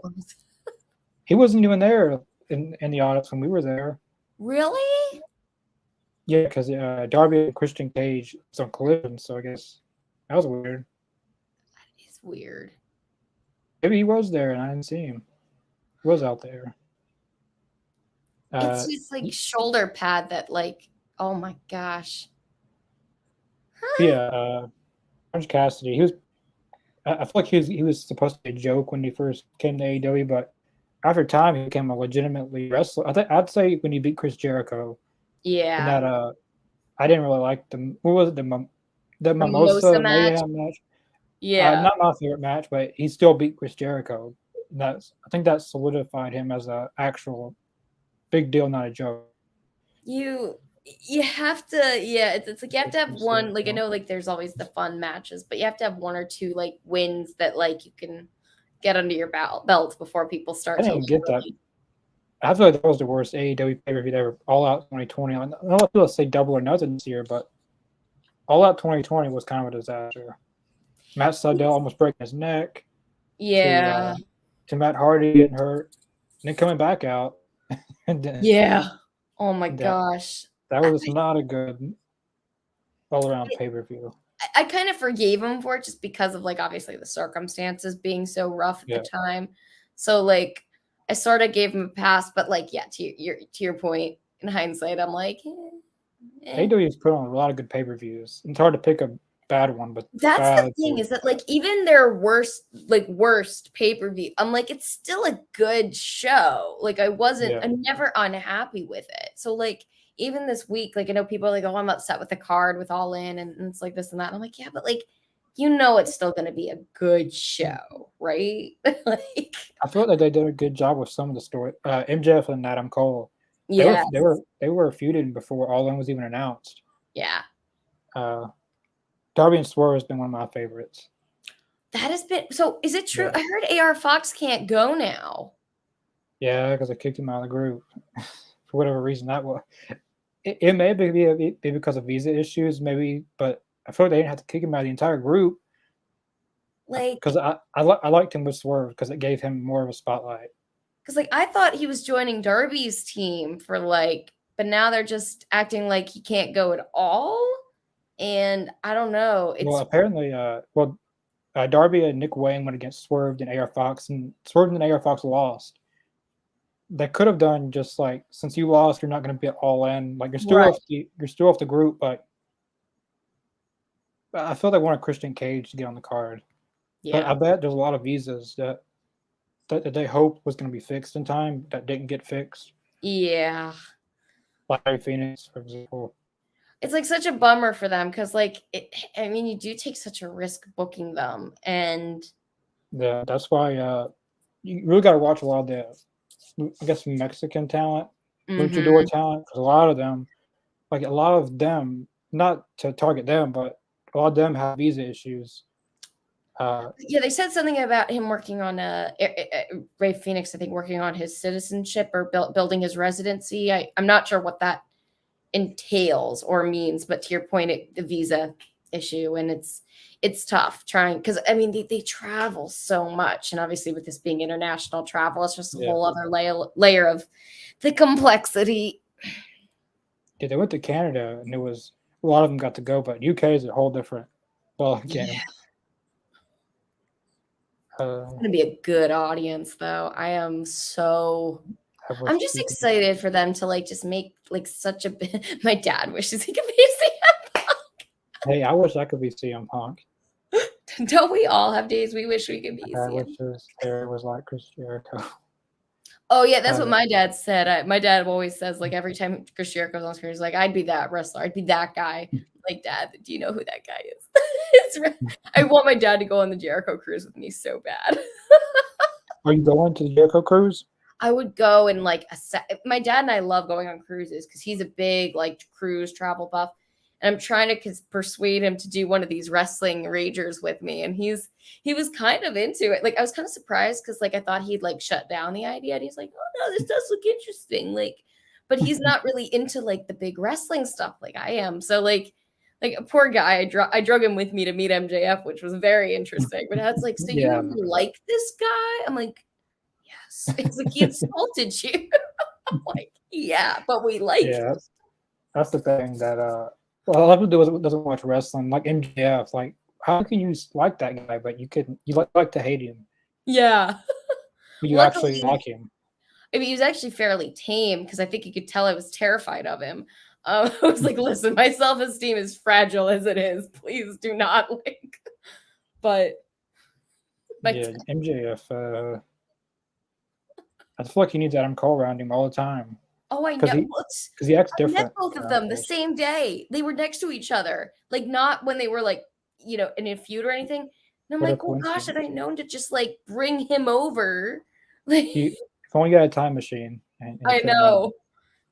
he wasn't even there in the audience when we were there. Really? Yeah, because Darby and Christian Cage was on Collision, so I guess that was weird. That is weird. Maybe he was there and I didn't see him. He was out there. It's just like shoulder pad that, like, oh my gosh. Huh? Yeah, Orange Cassidy. I feel like he was supposed to be a joke when he first came to AEW, but after time he became a legitimately wrestler. I'd say when he beat Chris Jericho. Yeah. And that I didn't really like the what was it the Mimosa Mayhem match. Yeah. Not my favorite match, but he still beat Chris Jericho. I think that solidified him as an actual big deal, not a joke. You have to, yeah, it's like you have to have one, like I know like there's always the fun matches, but you have to have one or two like wins that like you can get under your belt before people start I didn't get that. I feel like that was the worst AEW pay-per-view ever. All Out 2020. I don't know if people say Double or Nothing this year, but All Out 2020 was kind of a disaster. Matt Sydal almost breaking his neck. Yeah. To Matt Hardy getting hurt, and then coming back out. Yeah. Oh my gosh. That was not a good all-around pay-per-view. I kind of forgave him for it just because of like obviously the circumstances being so rough at the time. So like I sort of gave him a pass, but like to your point, in hindsight, I'm like, AEW's put on a lot of good pay-per-views. It's hard to pick a bad one, but that's the thing is that like even their worst pay-per-view, I'm like it's still a good show. Like I'm never unhappy with it. So like even this week, like I know people are like, oh, I'm upset with the card with All In, and it's like this and that. And I'm like, yeah, but like it's still going to be a good show, right? Like I feel like they did a good job with some of the story. MJF and Adam Cole, they were feuding before All In was even announced. Yeah. Darby and Swerve has been one of my favorites. That has been so. Is it true? Yeah. I heard AR Fox can't go now. Yeah, because I kicked him out of the group for whatever reason that was. It may be because of visa issues, maybe, but I feel like they didn't have to kick him out of the entire group. Like, because I liked him with Swerve because it gave him more of a spotlight. Because like I thought he was joining Darby's team for like, but now they're just acting like he can't go at all. And I don't know. Well, apparently, Darby and Nick Wayne went against Swerve and AR Fox, and Swerve and AR Fox lost. They could have done just like, since you lost, you're not going to be All In. Like you're still off the group, but I feel they wanted Christian Cage to get on the card. Yeah, but I bet there's a lot of visas that they hoped was going to be fixed in time that didn't get fixed. Yeah, Larry Phoenix, for example. It's like such a bummer for them because, like, you do take such a risk booking them, and yeah, that's why you really got to watch a lot of the, I guess, Mexican talent, luchador talent, because a lot of them, not to target them, but a lot of them have visa issues. They said something about him working on Ray Phoenix, I think, working on his citizenship or building his residency. I'm not sure what that entails or means, but to your point, the visa issue, and it's tough trying because they travel so much, and obviously with this being international travel, it's just a whole other layer of the complexity. Yeah, they went to Canada, and it was a lot of them got to go, but UK is a whole different game. Yeah. It's gonna be a good audience, though. I'm just excited for them to like just make like such a bit. My dad wishes he could be CM Punk. Hey, I wish I could be CM Punk. Don't we all have days we wish we could be I CM? wish his hair was like Chris Jericho. Oh yeah, that's what Uh, my dad said. My dad always says, like, every time Chris Jericho's on screen, he's like, "I'd be that wrestler. I'd be that guy." Like, Dad, do you know who that guy is? I want my dad to go on the Jericho cruise with me so bad. Are you going to the Jericho cruise? I would go and like my dad and I love going on cruises because he's a big like cruise travel buff, and I'm trying to persuade him to do one of these wrestling ragers with me, and he was kind of into it. Like I was kind of surprised because like I thought he'd like shut down the idea, and he's like, "Oh no, this does look interesting." Like, but he's not really into like the big wrestling stuff like I am. So like a poor guy, I drug him with me to meet MJF, which was very interesting. But that's like, so Yeah. you like this guy? I'm like, yes. It's like he insulted you. I'm like, yeah, but we like. Yeah, that's the thing that well, a lot of people doesn't watch wrestling like MJF. Like, how can you like that guy, but you like to hate him, Yeah. but you Luckily, actually like him? I mean, he was actually fairly tame because I think you could tell I was terrified of him. I was like, listen, my self-esteem is fragile as it is. Please do not like. But Yeah, MJF. I feel like he needs Adam Cole around him all the time oh, I know. because he acts I met different. both of them the same day. They were next to each other, like not when they were like, in a feud or anything. And I'm What a like, oh gosh, had I coincidence. known to just like bring him over. Like, If only you had a time machine. And you I could have met him. know.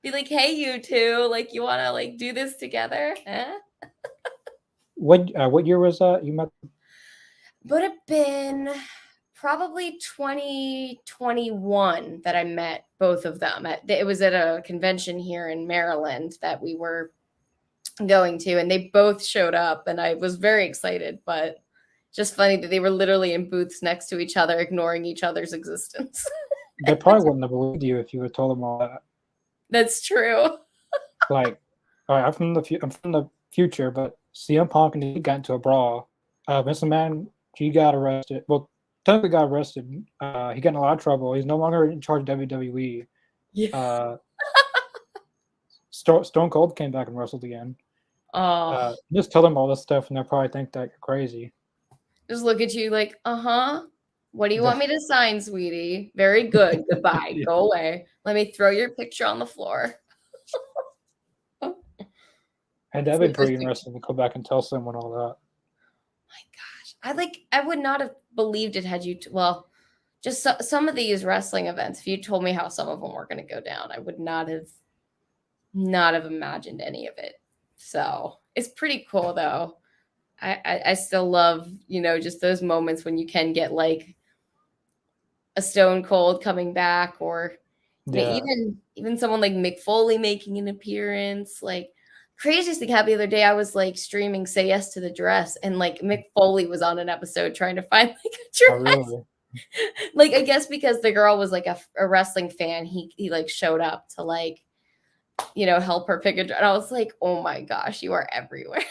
Be like, hey, you two, like, you want to like do this together? Huh? What year was that you met? Would have been probably 2021 that I met both of them. It was at a convention here in Maryland that we were going to, and they both showed up, and I was very excited, but just funny that they were literally in booths next to each other, ignoring each other's existence. They probably wouldn't have believed you if you had told them all that. That's true. Like, all right, I'm from the future, but CM Punk and he got into a brawl. Vince McMahon, he got arrested. Well, technically got arrested. He got in a lot of trouble. He's no longer in charge of WWE. Yeah. Stone Cold came back and wrestled again. Oh, Just tell them all this stuff, and they'll probably think that you're crazy. just look at you like, what do you want me to sign, sweetie? Very good. Goodbye. Yeah. Go away. Let me throw your picture on the floor. And that'd be pretty interesting to go back and tell someone all that. My gosh, I would not have believed it had you. Just some of these wrestling events. If you told me how some of them were going to go down, I would not have imagined any of it. So it's pretty cool, though. I still love, just those moments when you can get like a Stone Cold coming back, or even someone like Mick Foley making an appearance. Like, craziest thing happened the other day. I was like streaming "Say Yes to the Dress," and like Mick Foley was on an episode trying to find like a dress. Oh, really? Like, I guess because the girl was like a wrestling fan, he like showed up to like, help her pick a dress. And I was like, oh my gosh, you are everywhere.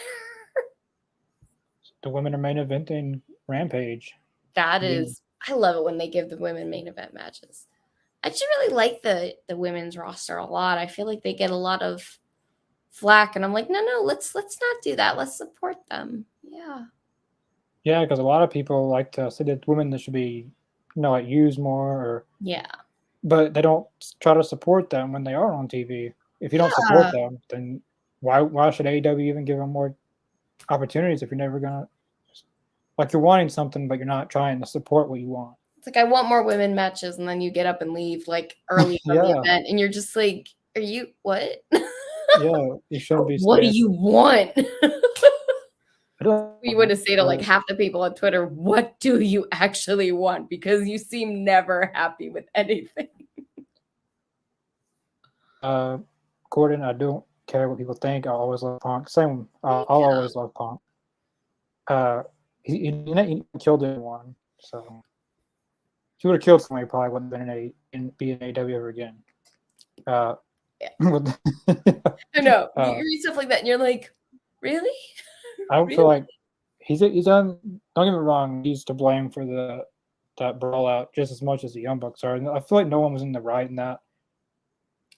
The women are main eventing Rampage. That is, I love it when they give the women main event matches. I just really like the women's roster a lot. I feel like they get a lot of flack, and I'm like, no, let's not do that. Let's support them. Yeah, because a lot of people like to say that women that should be, like used more, but they don't try to support them when they are on TV. If you don't support them, then why should AEW even give them more opportunities if you're never gonna, like, you're wanting something but you're not trying to support what you want? It's like, I want more women matches, and then you get up and leave like early from the event, and you're just like, are you what? Yeah, you shouldn't be. What do you want? You want to say to like half the people on Twitter, what do you actually want? Because you seem never happy with anything. Gordon, I don't care what people think. I always love Punk. Same. I'll always love Punk. He killed anyone. So if he would have killed somebody, he probably wouldn't have been be in AEW ever again. I know. You read stuff like that, and you're like, really? I don't feel like he's done. Don't get me wrong. He's to blame for that brawl out just as much as the Young Bucks are. And I feel like no one was in the right in that.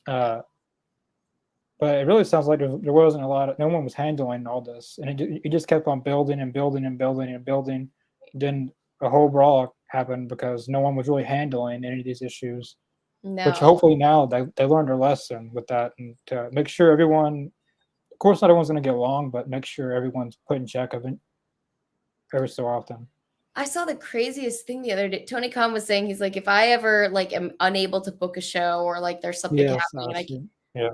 But it really sounds like there wasn't no one was handling all this, and it just kept on building and building and building and building. then a whole brawl happened because no one was really handling any of these issues. Which No. hopefully now they learned their lesson with that, and to make sure everyone, of course, not everyone's going to get along, but make sure everyone's put in check of it every so often. I saw the craziest thing the other day. Tony Khan was saying he's like, if I ever like am unable to book a show or like there's something Yes, happening, and I can yeah.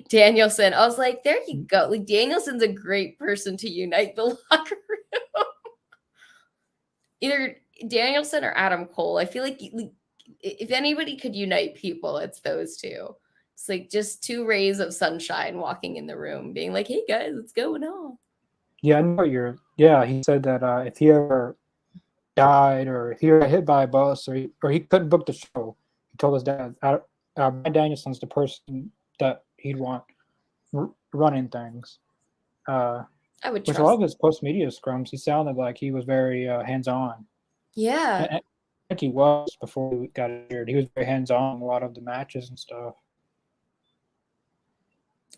Danielson. I was like, there you go. Like Danielson's a great person to unite the locker room. Either Danielson or Adam Cole. I feel like if anybody could unite people, it's those two. It's like just two rays of sunshine walking in the room, being like, "Hey guys, what's going on?" Yeah, I know what you're. Yeah, he said that if he ever died or if he got hit by a bus or he couldn't book the show, he told his dad, Bryan Danielson's the person that he'd want running things. I would Which trust. a lot of his post media scrums, he sounded like he was very hands on. Yeah. I think he was before he got injured. He was very hands on in a lot of the matches and stuff.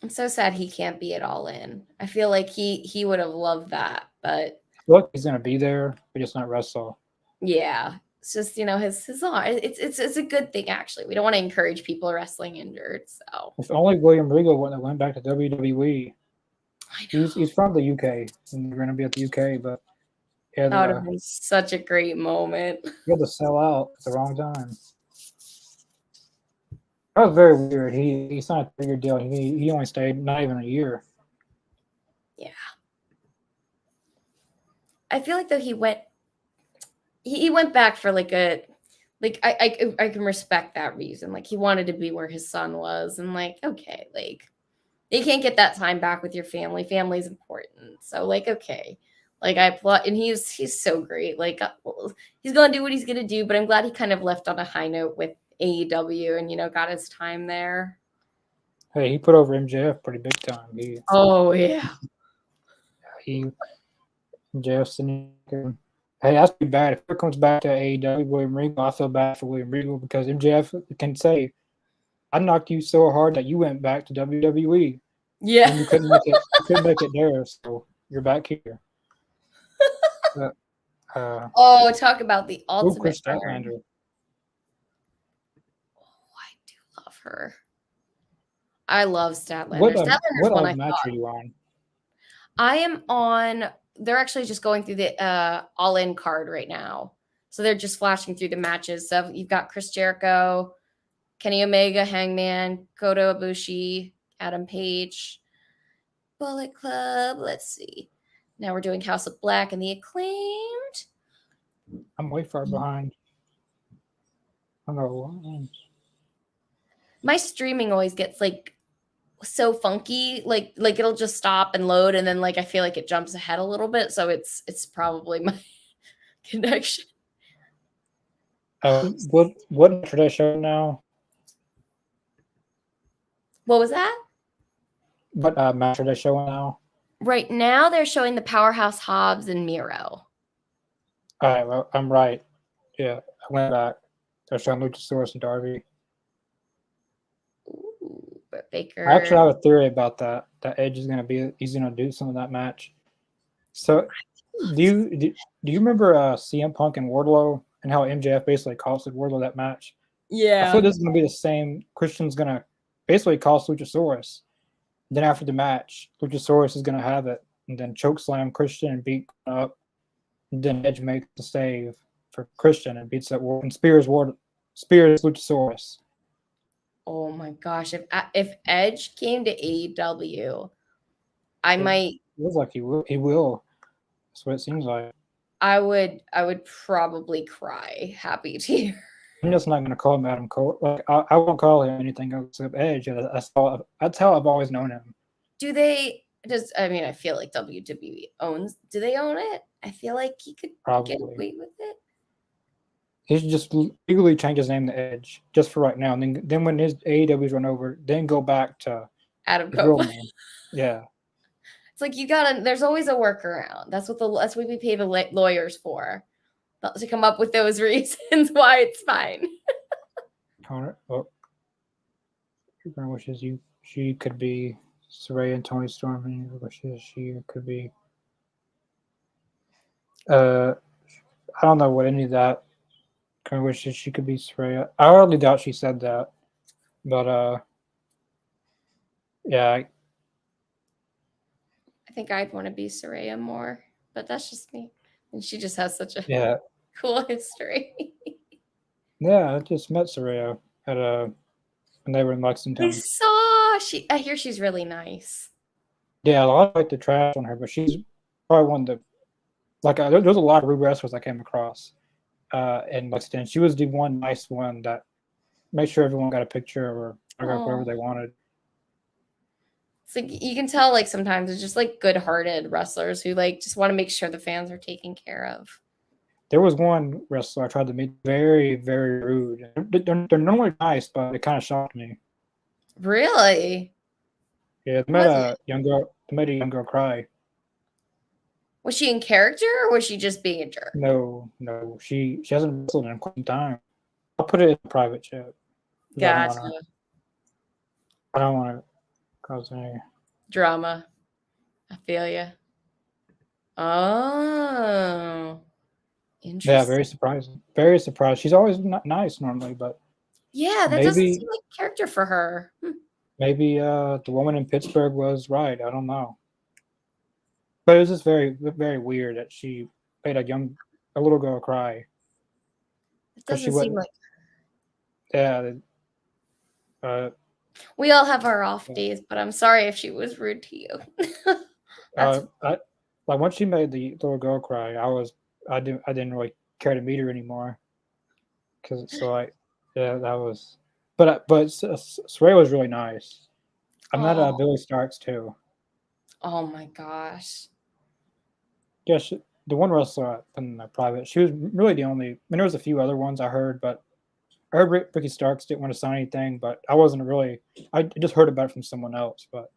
I'm so sad he can't be at All In. I feel like he would have loved that, but Look, he's gonna be there, but just not wrestle. yeah, it's just his it's a good thing actually. We don't want to encourage people wrestling injured. So If only William Regal wouldn't have went back to WWE. I know. He's from the UK, and we're gonna be at the UK, but he had, That would have been such a great moment. he had to sell out at the wrong time. That was very weird. He signed a 3-year deal. He only stayed not even a year. Yeah. I feel like though he went back for like a I can respect that reason. Like he wanted to be where his son was, and like okay, like you can't get that time back with your family. Family's important. So like okay. Like I applaud, and he's so great. Like he's gonna do what he's gonna do, but I'm glad he kind of left on a high note with AEW and got his time there. Hey, he put over MJF pretty big time. Oh yeah. MJF's in here. Hey, that's too bad. If it comes back to AEW, William Regal, I feel bad for William Regal because MJF can say, "I knocked you so hard that you went back to WWE. Yeah. And you couldn't make it. You couldn't make it there, so you're back here." But, oh, talk about the ultimate. Chris burn. Statlander. Oh, I do love her. I love Statlander. What Statlander's one I match thought. are you on? I am on. They're actually just going through the all-in card right now, so they're just flashing through the matches. So you've got Chris Jericho, Kenny Omega, Hangman, Kota Ibushi, Adam Page, Bullet Club. Let's see. Now we're doing House of Black and the Acclaimed. I'm way far behind. I don't know. My streaming always gets like so funky, like it'll just stop and load, and then like I feel like it jumps ahead a little bit. So it's probably my connection. What should I show now? What was that? What match should I show now? Right now they're showing the Powerhouse Hobbs and Miro. All right, well, I'm right. Yeah, I went back. They're showing Luchasaurus and Darby. Ooh, Britt Baker. I actually have a theory about that. That Edge is he's gonna do some of that match. So, do you remember CM Punk and Wardlow and how MJF basically costed Wardlow that match? Yeah. I feel this is gonna be the same. Christian's gonna basically cost Luchasaurus. Then after the match, Luchasaurus is gonna have it, and then chokeslam Christian and beat up. And then Edge makes the save for Christian and beats that Ward and spears Luchasaurus. Oh my gosh! If Edge came to AEW, I might. It feels like he will. He will. That's what it seems like. I would probably cry happy tears. I'm just not going to call him Adam Cole. Like I won't call him anything else except Edge. That's how I've always known him. Do they? I mean, I feel like WWE owns. Do they own it? I feel like he could Probably get away with it. He should just legally change his name to Edge just for right now, and then when his AEW's run over, then go back to Adam his real Cole. name. Yeah. It's like you gotta. There's always a workaround. That's what we pay the lawyers for, to come up with those reasons why it's fine. Connor, everyone wishes she could be Saraya and Tony Storm, and wishes she could be. I don't know what any of that kind of wishes she could be Saraya. I hardly doubt she said that, but yeah, I think I'd want to be Saraya more, but that's just me. And she just has such a yeah, cool history. yeah. I just met Saraya at when they were in I Lexington. saw I hear she's really nice. Yeah, a lot of like the trash on her, but she's probably one of the like. There's a lot of rude wrestlers I came across in Lexington. She was the one nice one that made sure everyone got a picture or got whatever they wanted. It's like you can tell like sometimes it's just like good-hearted wrestlers who like just want to make sure the fans are taken care of. There was one wrestler I tried to meet, very, very rude. They're normally nice, but it kind of shocked me. Really? Yeah, they Was made it? a young girl. They made a young girl cry. Was she in character or was she just being a jerk? No, she hasn't wrestled in quite some time. I'll put it in a private chat. Gotcha. I don't want to cause any Drama. I feel you. Oh, interesting. Yeah, very surprising. Very surprised. She's always nice normally, but yeah, that doesn't seem like a character for her. Maybe the woman in Pittsburgh was right. I don't know. But it was just very, very weird that she made a little girl cry. It doesn't seem like Yeah. we all have our off days, but I'm sorry if she was rude to you. Like once she made the little girl cry, I didn't really care to meet her anymore. That was. But Saraya was really nice. I met Billy Starks too. Oh my gosh. Yeah, the one wrestler in the private, she was really the only. I mean, there was a few other ones I heard, but I heard Ricky Starks didn't want to sign anything, but I wasn't really. I just heard about it from someone else. But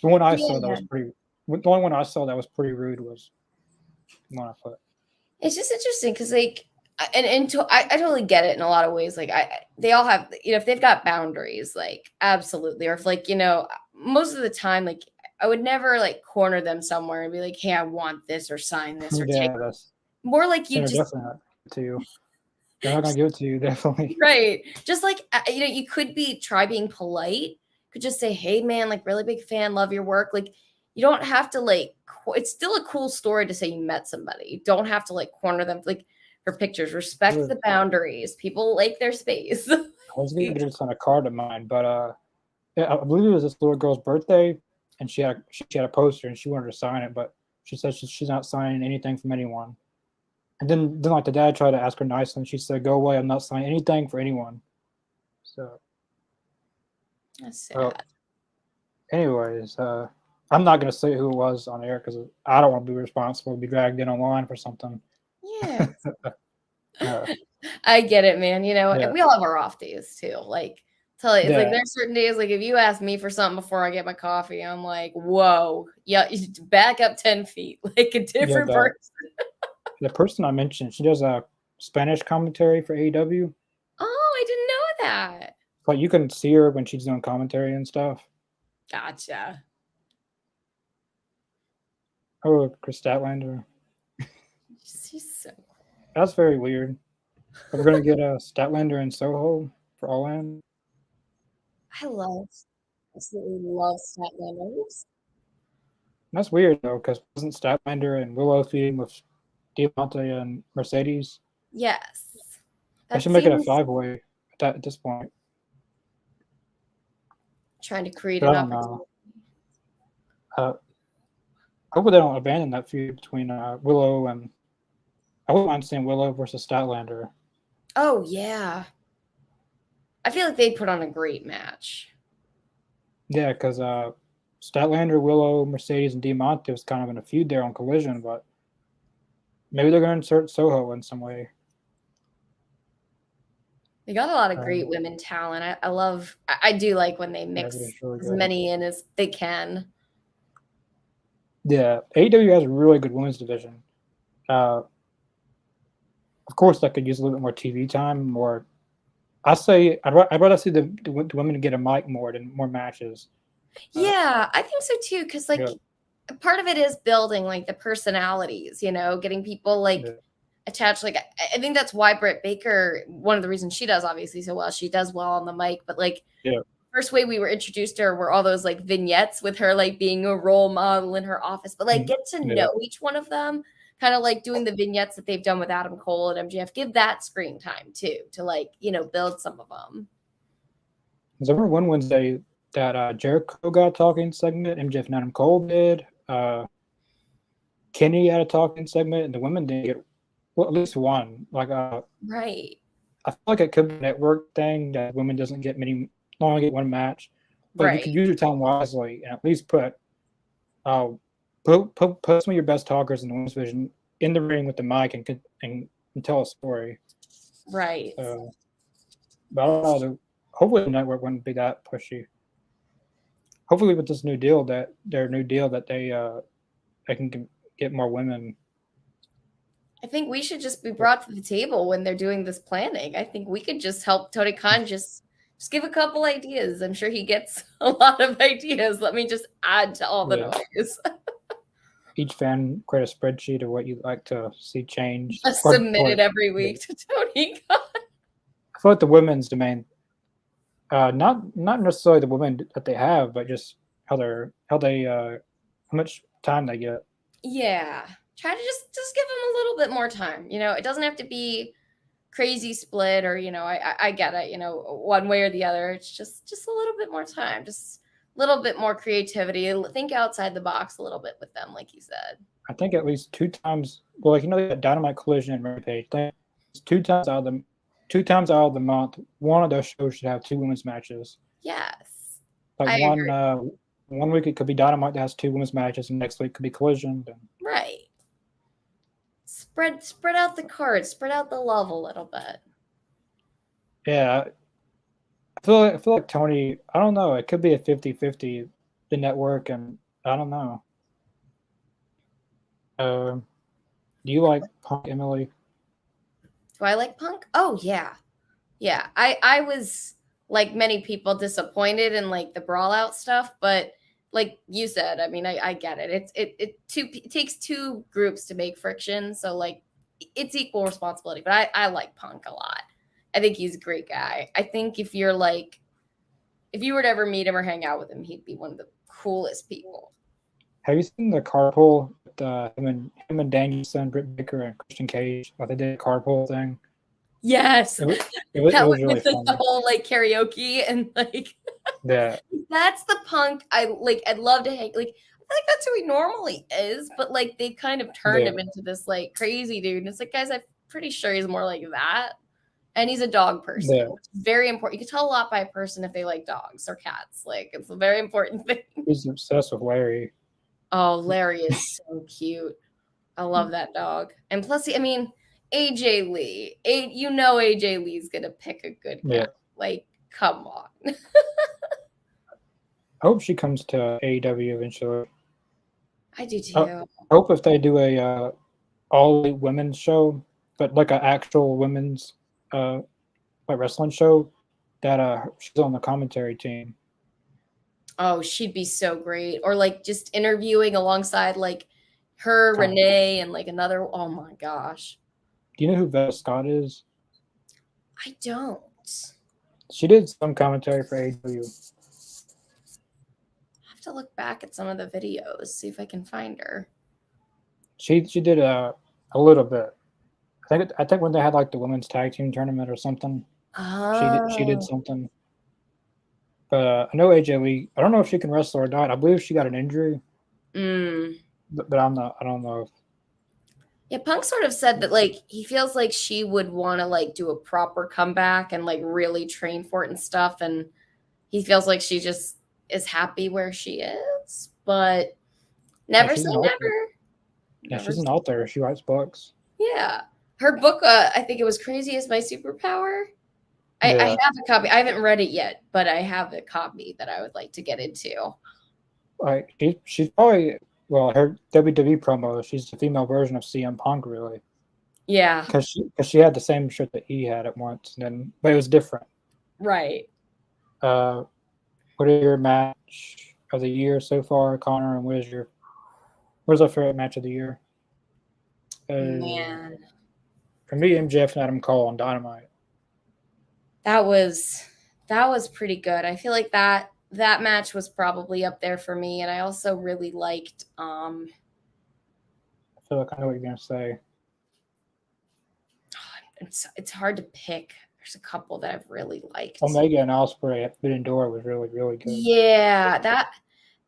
the one I saw that was pretty. The only one I saw that was pretty rude was the one I put. It's just interesting because like, I totally get it in a lot of ways. Like they all have, if they've got boundaries, like absolutely. Or if like, most of the time, like I would never like corner them somewhere and be like, hey, I want this or sign this or take that's more like you just definitely not to you. They're not gonna give it to you, definitely. Right. Just like you could try being polite. Could just say, hey man, like really big fan, love your work. Like you don't have to like it's still a cool story to say you met somebody. You don't have to like corner them like for pictures. Respect the boundaries. People like their space. I was gonna get this on a card of mine, but yeah, I believe it was this little girl's birthday, and she had a poster and she wanted to sign it, but she said she's not signing anything from anyone. And then like the dad tried to ask her nicely, and she said, "Go away! I'm not signing anything for anyone." So that's sad. Anyways, I'm not gonna say who it was on air because I don't want to be responsible to be dragged in online for something. Yeah. I get it, man. We all have our off days too. Like like there's certain days, like if you ask me for something before I get my coffee, I'm like, whoa, yeah, back up 10 feet, like a different person. The person I mentioned, she does a Spanish commentary for AEW. Oh, I didn't know that. But you can see her when she's doing commentary and stuff. Gotcha. Oh, Chris Statlander. She's so cool. That's very weird. We're gonna get a Statlander in Soho for All In. I absolutely love Statlanders. That's weird though, because wasn't Statlander and Willow feuding with Diamante and Mercedes? Yes. I should make it a 5-way at this point. Trying to create an opportunity. Hopefully they don't abandon that feud between Willow and. I wouldn't mind seeing Willow versus Statlander. Oh yeah. I feel like they'd put on a great match. Yeah, because Statlander, Willow, Mercedes, and Diamante was kind of in a feud there on Collision, but maybe they're going to insert Soho in some way. They got a lot of great women talent. I do like when they mix really as many in as they can. Yeah, AEW has a really good women's division. Of course, that could use a little bit more TV time. I say I'd rather see the women get a mic more than more matches. Yeah, I think so too. Because part of it is building like the personalities. Getting people like attached. Like I think that's why Britt Baker, one of the reasons she does obviously so well, she does well on the mic, but like first way we were introduced to her were all those like vignettes with her like being a role model in her office, but like get to know each one of them, kind of like doing the vignettes that they've done with Adam Cole and MJF. Give that screen time too to like, you know, build some of them. Was there one Wednesday that Jericho got a talking segment, MJF and Adam Cole did. Kenny had a talking segment, and the women didn't get at least one. Like right. I feel like it could be a network thing that women doesn't get only get one match. But you could use your time wisely and at least put some of your best talkers in the women's division in the ring with the mic and tell a story. Right. But I don't know. Hopefully the network wouldn't be that pushy. Hopefully with this new deal that they can get more women. I think we should just be brought to the table when they're doing this planning. I think we could just help Tony Khan just give a couple ideas. I'm sure he gets a lot of ideas. Let me just add to all the noise. Each fan create a spreadsheet of what you'd like to see change. Submit it every week to Tony Khan. I feel like the women's domain, not necessarily the women that they have, but just how much time they get. Yeah, try to just give them a little bit more time. You know, it doesn't have to be crazy split or, you know, I get it, you know, one way or the other. It's just a little bit more time, just a little bit more creativity. Think outside the box a little bit with them, like you said. I think at least 2 times. Well, like, you know, that Dynamite Collision and Rampage. It's 2 times out of the month. One of those shows should have 2 women's matches. Yes. Like one week it could be Dynamite that has 2 women's matches, and next week could be Collision. Right. Spread out the cards, spread out the love a little bit. Yeah. I feel like Tony, I don't know, it could be a 50-50, the network, and I don't know. Do you like Punk, Emily? Do I like Punk? Oh yeah. Yeah. I was, like many people, disappointed in like the brawl out stuff, but like you said, I mean, I get it. It takes 2 groups to make friction, so like it's equal responsibility. But I like Punk a lot. I think he's a great guy. I think if you were to ever meet him or hang out with him, he'd be one of the coolest people. Have you seen the carpool with him and Danielson, Britt Baker, and Christian Cage? Like they did a carpool thing. Yes, it was really with fun. The whole like karaoke and like yeah, that's the Punk I like. I'd love to hang like. I feel like that's who he normally is, but like they kind of turned him into this like crazy dude. And it's like, guys, I'm pretty sure he's more like that. And he's a dog person. Yeah. It's very important. You can tell a lot by a person if they like dogs or cats. Like it's a very important thing. He's obsessed with Larry. Oh, Larry is so cute. I love that dog. And plus, I mean, AJ Lee. You know AJ Lee's gonna pick a good guy. Yeah. Like, come on. I hope she comes to AEW eventually. I do too. I hope if they do a all women's show, but like an actual women's like wrestling show, that she's on the commentary team. Oh, she'd be so great. Or like just interviewing alongside like her, Renee, and like another. Oh my gosh. Do you know who Veda Scott is? I don't. She did some commentary for AEW. To look back at some of the videos, see if I can find her. She did a little bit. I think when they had like the women's tag team tournament or something, she did something. But I know AJ Lee. I don't know if she can wrestle or not. I believe she got an injury. But I don't know. Yeah, Punk sort of said that like he feels like she would want to like do a proper comeback and like really train for it and stuff, and he feels like she just is happy where she is, but never say never. Yeah, she's an author. She writes books. Yeah. Her book, I think it was Crazy Is My Superpower. I have a copy. I haven't read it yet, but I have a copy that I would like to get into. Like she's probably, well, her WWE promo, she's the female version of CM Punk, really. Yeah. Because she had the same shirt that he had at once, but it was different. Right. What is your match of the year so far, Connor? And what is our favorite match of the year? Man, For me, MJF and Adam Cole on Dynamite. That was pretty good. I feel like that match was probably up there for me, and I also really liked. I feel like I know what you're gonna say. It's hard to pick. There's a couple that I've really liked. Omega and Ospreay at Forbidden Door was really, really good. Yeah, that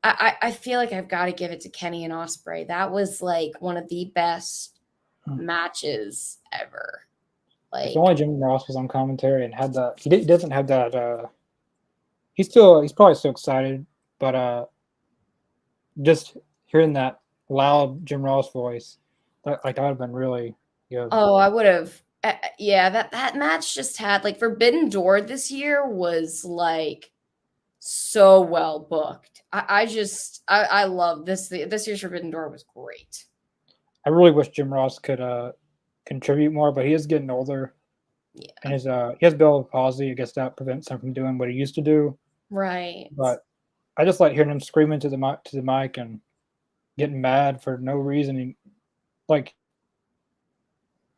I feel like I've got to give it to Kenny and Ospreay. That was like one of the best matches ever. Like, if only Jim Ross was on commentary and had that. He doesn't have that. He's probably still excited, but just hearing that loud Jim Ross voice, that would have been really good. Oh, I would have. Yeah, that match just had like Forbidden Door this year was like so well booked. I love this year's Forbidden Door was great. I really wish Jim Ross could contribute more, but he is getting older. Yeah. And he has Bell palsy. I guess that prevents him from doing what he used to do. Right. But I just like hearing him screaming to the mic and getting mad for no reason. Like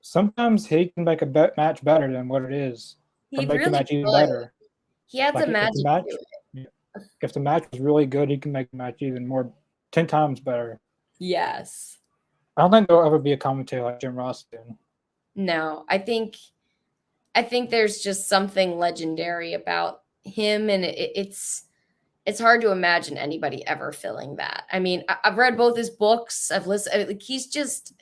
sometimes he can make a match better than what it is. He make really the match even could. better. He had the magic to it. If the match was really good, he can make the match even more 10 times better. Yes. I don't think there'll ever be a commentator like Jim Ross did. No, I think there's just something legendary about him, and it's hard to imagine anybody ever filling that. I mean, I've read both his books. I've listened. Like, he's just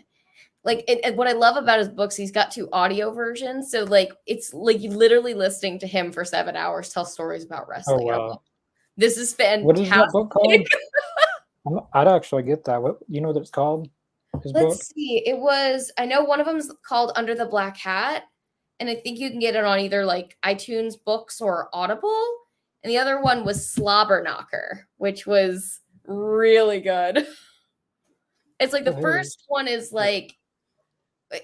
like what I love about his books. He's got 2 audio versions, so like it's like you literally listening to him for 7 hours tell stories about wrestling. Oh wow, this is fantastic. What is that book called? I'd actually get that. What what it's called? Let's see. It was. I know one of them is called Under the Black Hat, and I think you can get it on either like iTunes Books or Audible. And the other one was Slobber Knocker, which was really good. It's like the first one is like,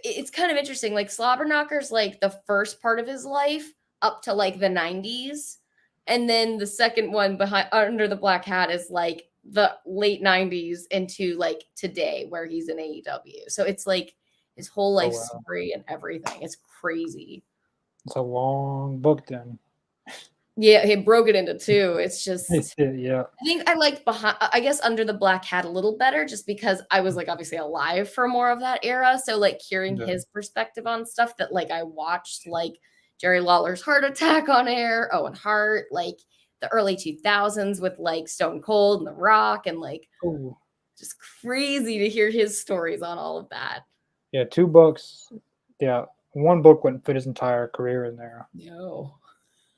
it's kind of interesting. Like Slobber Knocker's like the first part of his life up to like the 90s. And then the second one behind Under the Black Hat is like the late 90s into like today where he's in AEW. So it's like his whole life story and everything. It's crazy. It's a long book then. Yeah, he broke it into 2. It's just yeah. I think I liked Under the Black Hat a little better just because I was like obviously alive for more of that era. So like hearing his perspective on stuff that like I watched, like Jerry Lawler's Heart Attack on air, Owen Hart, like the early 2000s with like Stone Cold and The Rock, and like just crazy to hear his stories on all of that. Yeah, 2 books. Yeah, one book wouldn't fit his entire career in there. No.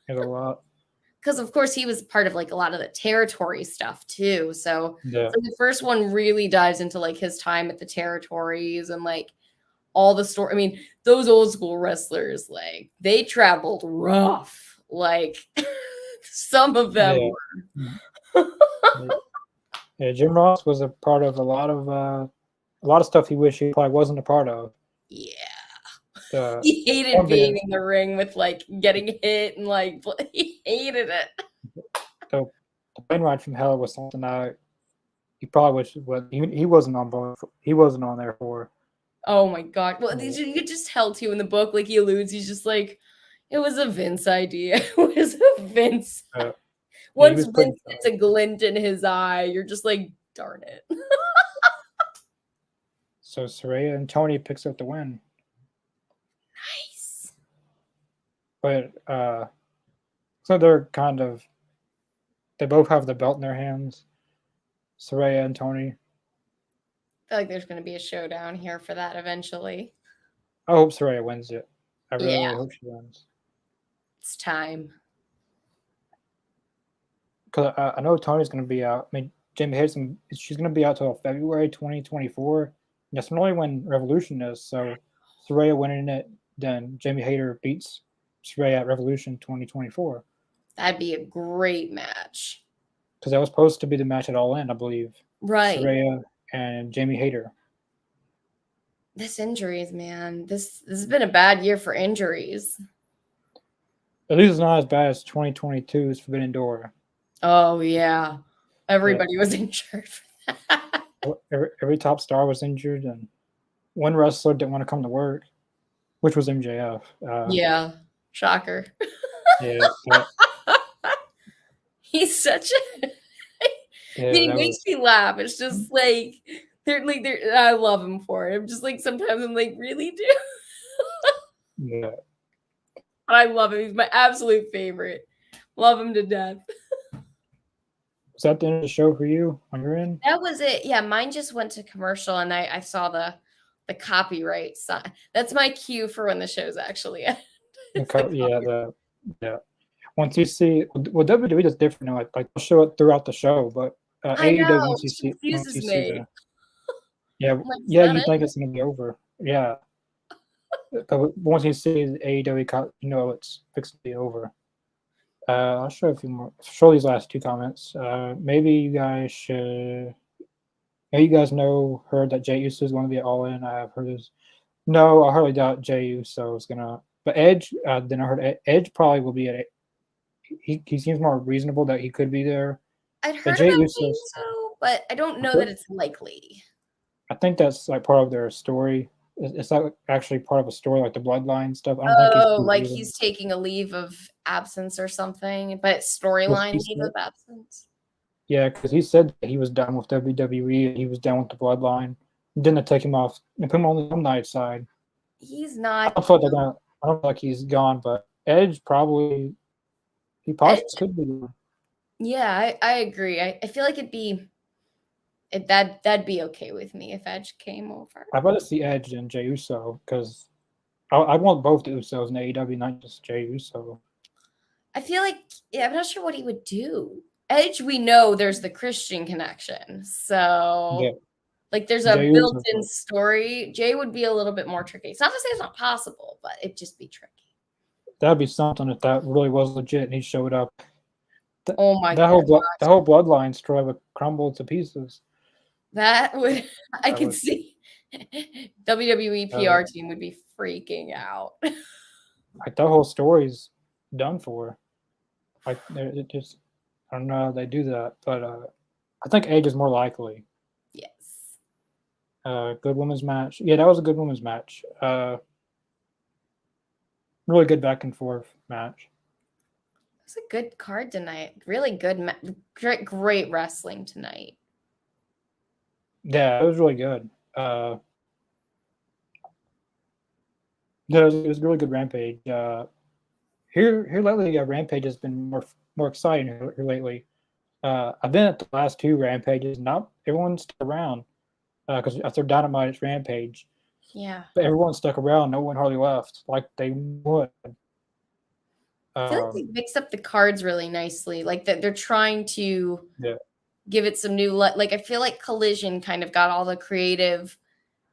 There's a lot. Because of course he was part of like a lot of the territory stuff too. So the first one really dives into like his time at the territories and like all the story. I mean, those old school wrestlers, like they traveled rough. Like some of them were. Yeah, Jim Ross was a part of a lot of stuff he wished he probably wasn't a part of. Yeah. He hated being in the ring with like getting hit and like he hated it. So the plane ride from hell was something that he probably wish he wasn't on board. He wasn't on there for. Oh my god! Well, you could just tell too in the book. Like he alludes, he's just like, it was a Vince idea. It was a Vince. Once Vince gets a glint in his eye, you're just like, darn it. So Saraya and Tony picks up the win. Nice. But so they both have the belt in their hands. Saraya and Tony. I feel like there's going to be a showdown here for that eventually. I hope Saraya wins it. I really hope she wins. It's time. Because I know Tony's going to be out. I mean, Jamie Hayter, she's going to be out till February 2024. That's normally when Revolution is. So Saraya winning it, then Jamie Hayter beats Saraya at Revolution 2024. That'd be a great match. Because that was supposed to be the match at All In, I believe. Right. Saraya and Jamie Hayter. This injuries, man. This has been a bad year for injuries. At least it's not as bad as 2022's Forbidden Door. Oh, yeah. Everybody was injured for that. Every top star was injured, and one wrestler didn't want to come to work. which was MJF. Yeah, shocker. Yeah, that, He's such a yeah, he that makes was me laugh. It's just like they're I love him for it. I'm just like sometimes I'm like, really, dude? yeah. But I love him. He's my absolute favorite. Love him to death. Was that the end of the show for you on your end? That was it. Yeah, mine just went to commercial, and I saw the copyright sign. That's my cue for when the show's actually end. Yeah. Once you see, well, WWE is different now. Like they'll show it throughout the show, but I know, AEW which confuses me. yeah, I'm like, is that you it? think it's gonna be over. Yeah, but once you see the AEW, you know it's fixed to be over. I'll show a few more. Show these last two comments. Maybe you guys should. You guys heard that Jey Uso is going to be All In. I have heard this. No, I hardly doubt Jey Uso is gonna. But Edge, then I heard Edge probably will be at. He seems more reasonable that he could be there. I'd But heard Jey about Uso, Uso, but I don't know that it's likely. I think that's like part of their story. It's not actually part of a story like the bloodline stuff. I don't think he's Oh, too like evil. he's taking a leave of absence or something, but Because storyline he leave said- of absence. Yeah, because he said that he was done with WWE. He was done with the bloodline. Then they take him off and put him on the alumni side. He's I not. don't feel like they're gonna. I don't feel like he's gone, but Edge probably. He possibly Edge, could be. yeah, I agree. I feel like that'd be okay with me if Edge came over. I'd rather see Edge than Jey Uso because I want both the Usos in AEW, not just Jey Uso. I feel like, yeah, I'm not sure what he would do. Edge, we know there's the Christian connection. So, Yeah, like, there's a Jey Uso. built in story. Jay would be a little bit more tricky. It's not to say it's not possible, but it'd just be tricky. That'd be something if that really was legit and he showed up. Oh my That God. the whole bloodline story would crumble to pieces. That would, I That could would- see WWE PR team would be freaking out. Like that whole story's done for. Like it just, I don't know how they do that, but I think Edge is more likely. Yes. Good women's match. Yeah, that was a good women's match. Really good back and forth match. It's a good card tonight. Really good, great wrestling tonight. Yeah, it was really good. Yeah, it was really good Rampage. Here lately, Rampage has been more exciting here lately. I've been at the last two Rampages. Not everyone's stuck around because after Dynamite, it's Rampage. Yeah. But everyone stuck around. No one hardly left like they would. I feel like they mixed up the cards really nicely. Like that they're trying to give it some new like I feel like Collision kind of got all the creative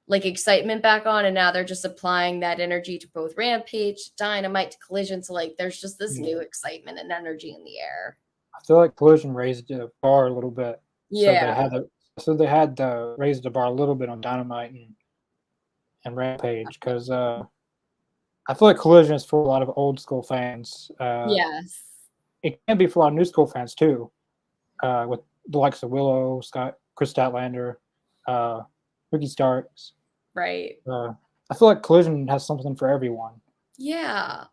like excitement back on, and now they're just applying that energy to both Rampage, Dynamite, to Collision. So like there's just this new excitement and energy in the air. I feel like Collision raised the bar a little bit. Yeah. So they had to raise the bar a little bit on Dynamite and Rampage because I feel like Collision is for a lot of old school fans. Yes. It can be for a lot of new school fans too, with the likes of Willow, Scott, Chris Statlander, Ricky Starks. Right. I feel like Collision has something for everyone. Yeah.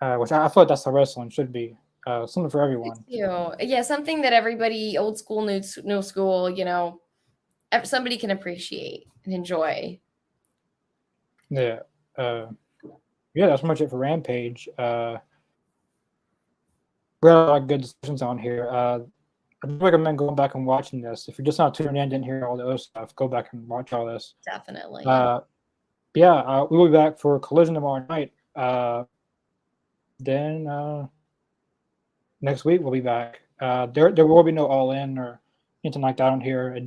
Which I feel like that's how wrestling should be. Something for everyone. Yeah, something that everybody, old school, new school, somebody can appreciate and enjoy. Yeah. Yeah, that's much it for Rampage. We had a lot of good discussions on here. I recommend going back and watching this. If you're just not tuning in, didn't hear all the other stuff, go back and watch all this. Definitely. We will be back for Collision tomorrow night. Then next week we'll be back. There will be no All In or anything like that on here.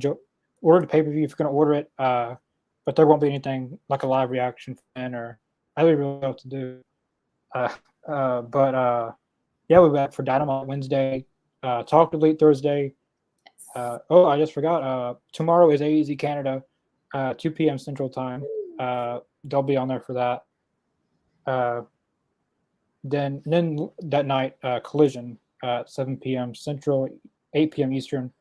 Order the pay-per-view if you're going to order it. But there won't be anything like a live reaction fan or I don't really know what to do. We'll be back for Dynamite Wednesday. Talk Elite Thursday. I just forgot. Tomorrow is AEZ Canada, 2 p.m. Central Time. They'll be on there for that. Then that night, Collision at 7 p.m. Central, 8 p.m. Eastern.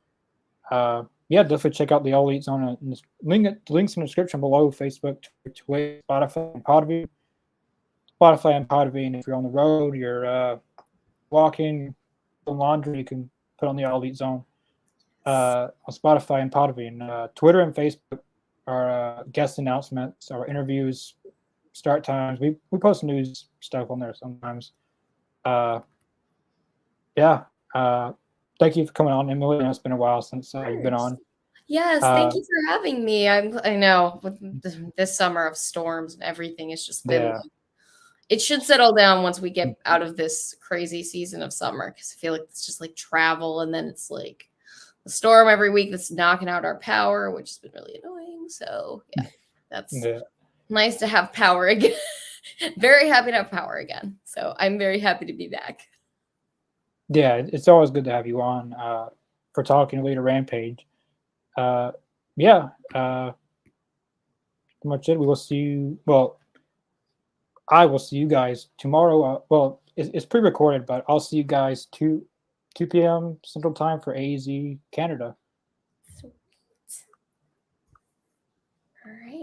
yeah, definitely check out the All Elite Zone. Links in the description below. Facebook, Twitter, Spotify, and Podbean. Spotify and Podbean. If you're on the road, you're walking, doing laundry, you can put on the All Elite Zone. On Spotify and Podbean. Twitter and Facebook are guest announcements, our interviews, start times. We post news stuff on there sometimes. Yeah. Thank you for coming on, Emily. It's been a while since you've been on. Yes, thank you for having me. I know with this summer of storms and everything, it's just been. Yeah. It should settle down once we get out of this crazy season of summer, because I feel like it's just like travel, and then it's like the storm every week that's knocking out our power, which has been really annoying. So yeah, that's nice to have power again. Very happy to have power again. So I'm very happy to be back. Yeah, it's always good to have you on for talking later Rampage. Yeah, pretty much it. We will see you. Well, I will see you guys tomorrow. Well, it's pre-recorded, but I'll see you guys 2 p.m. Central Time for AZ Canada. All right.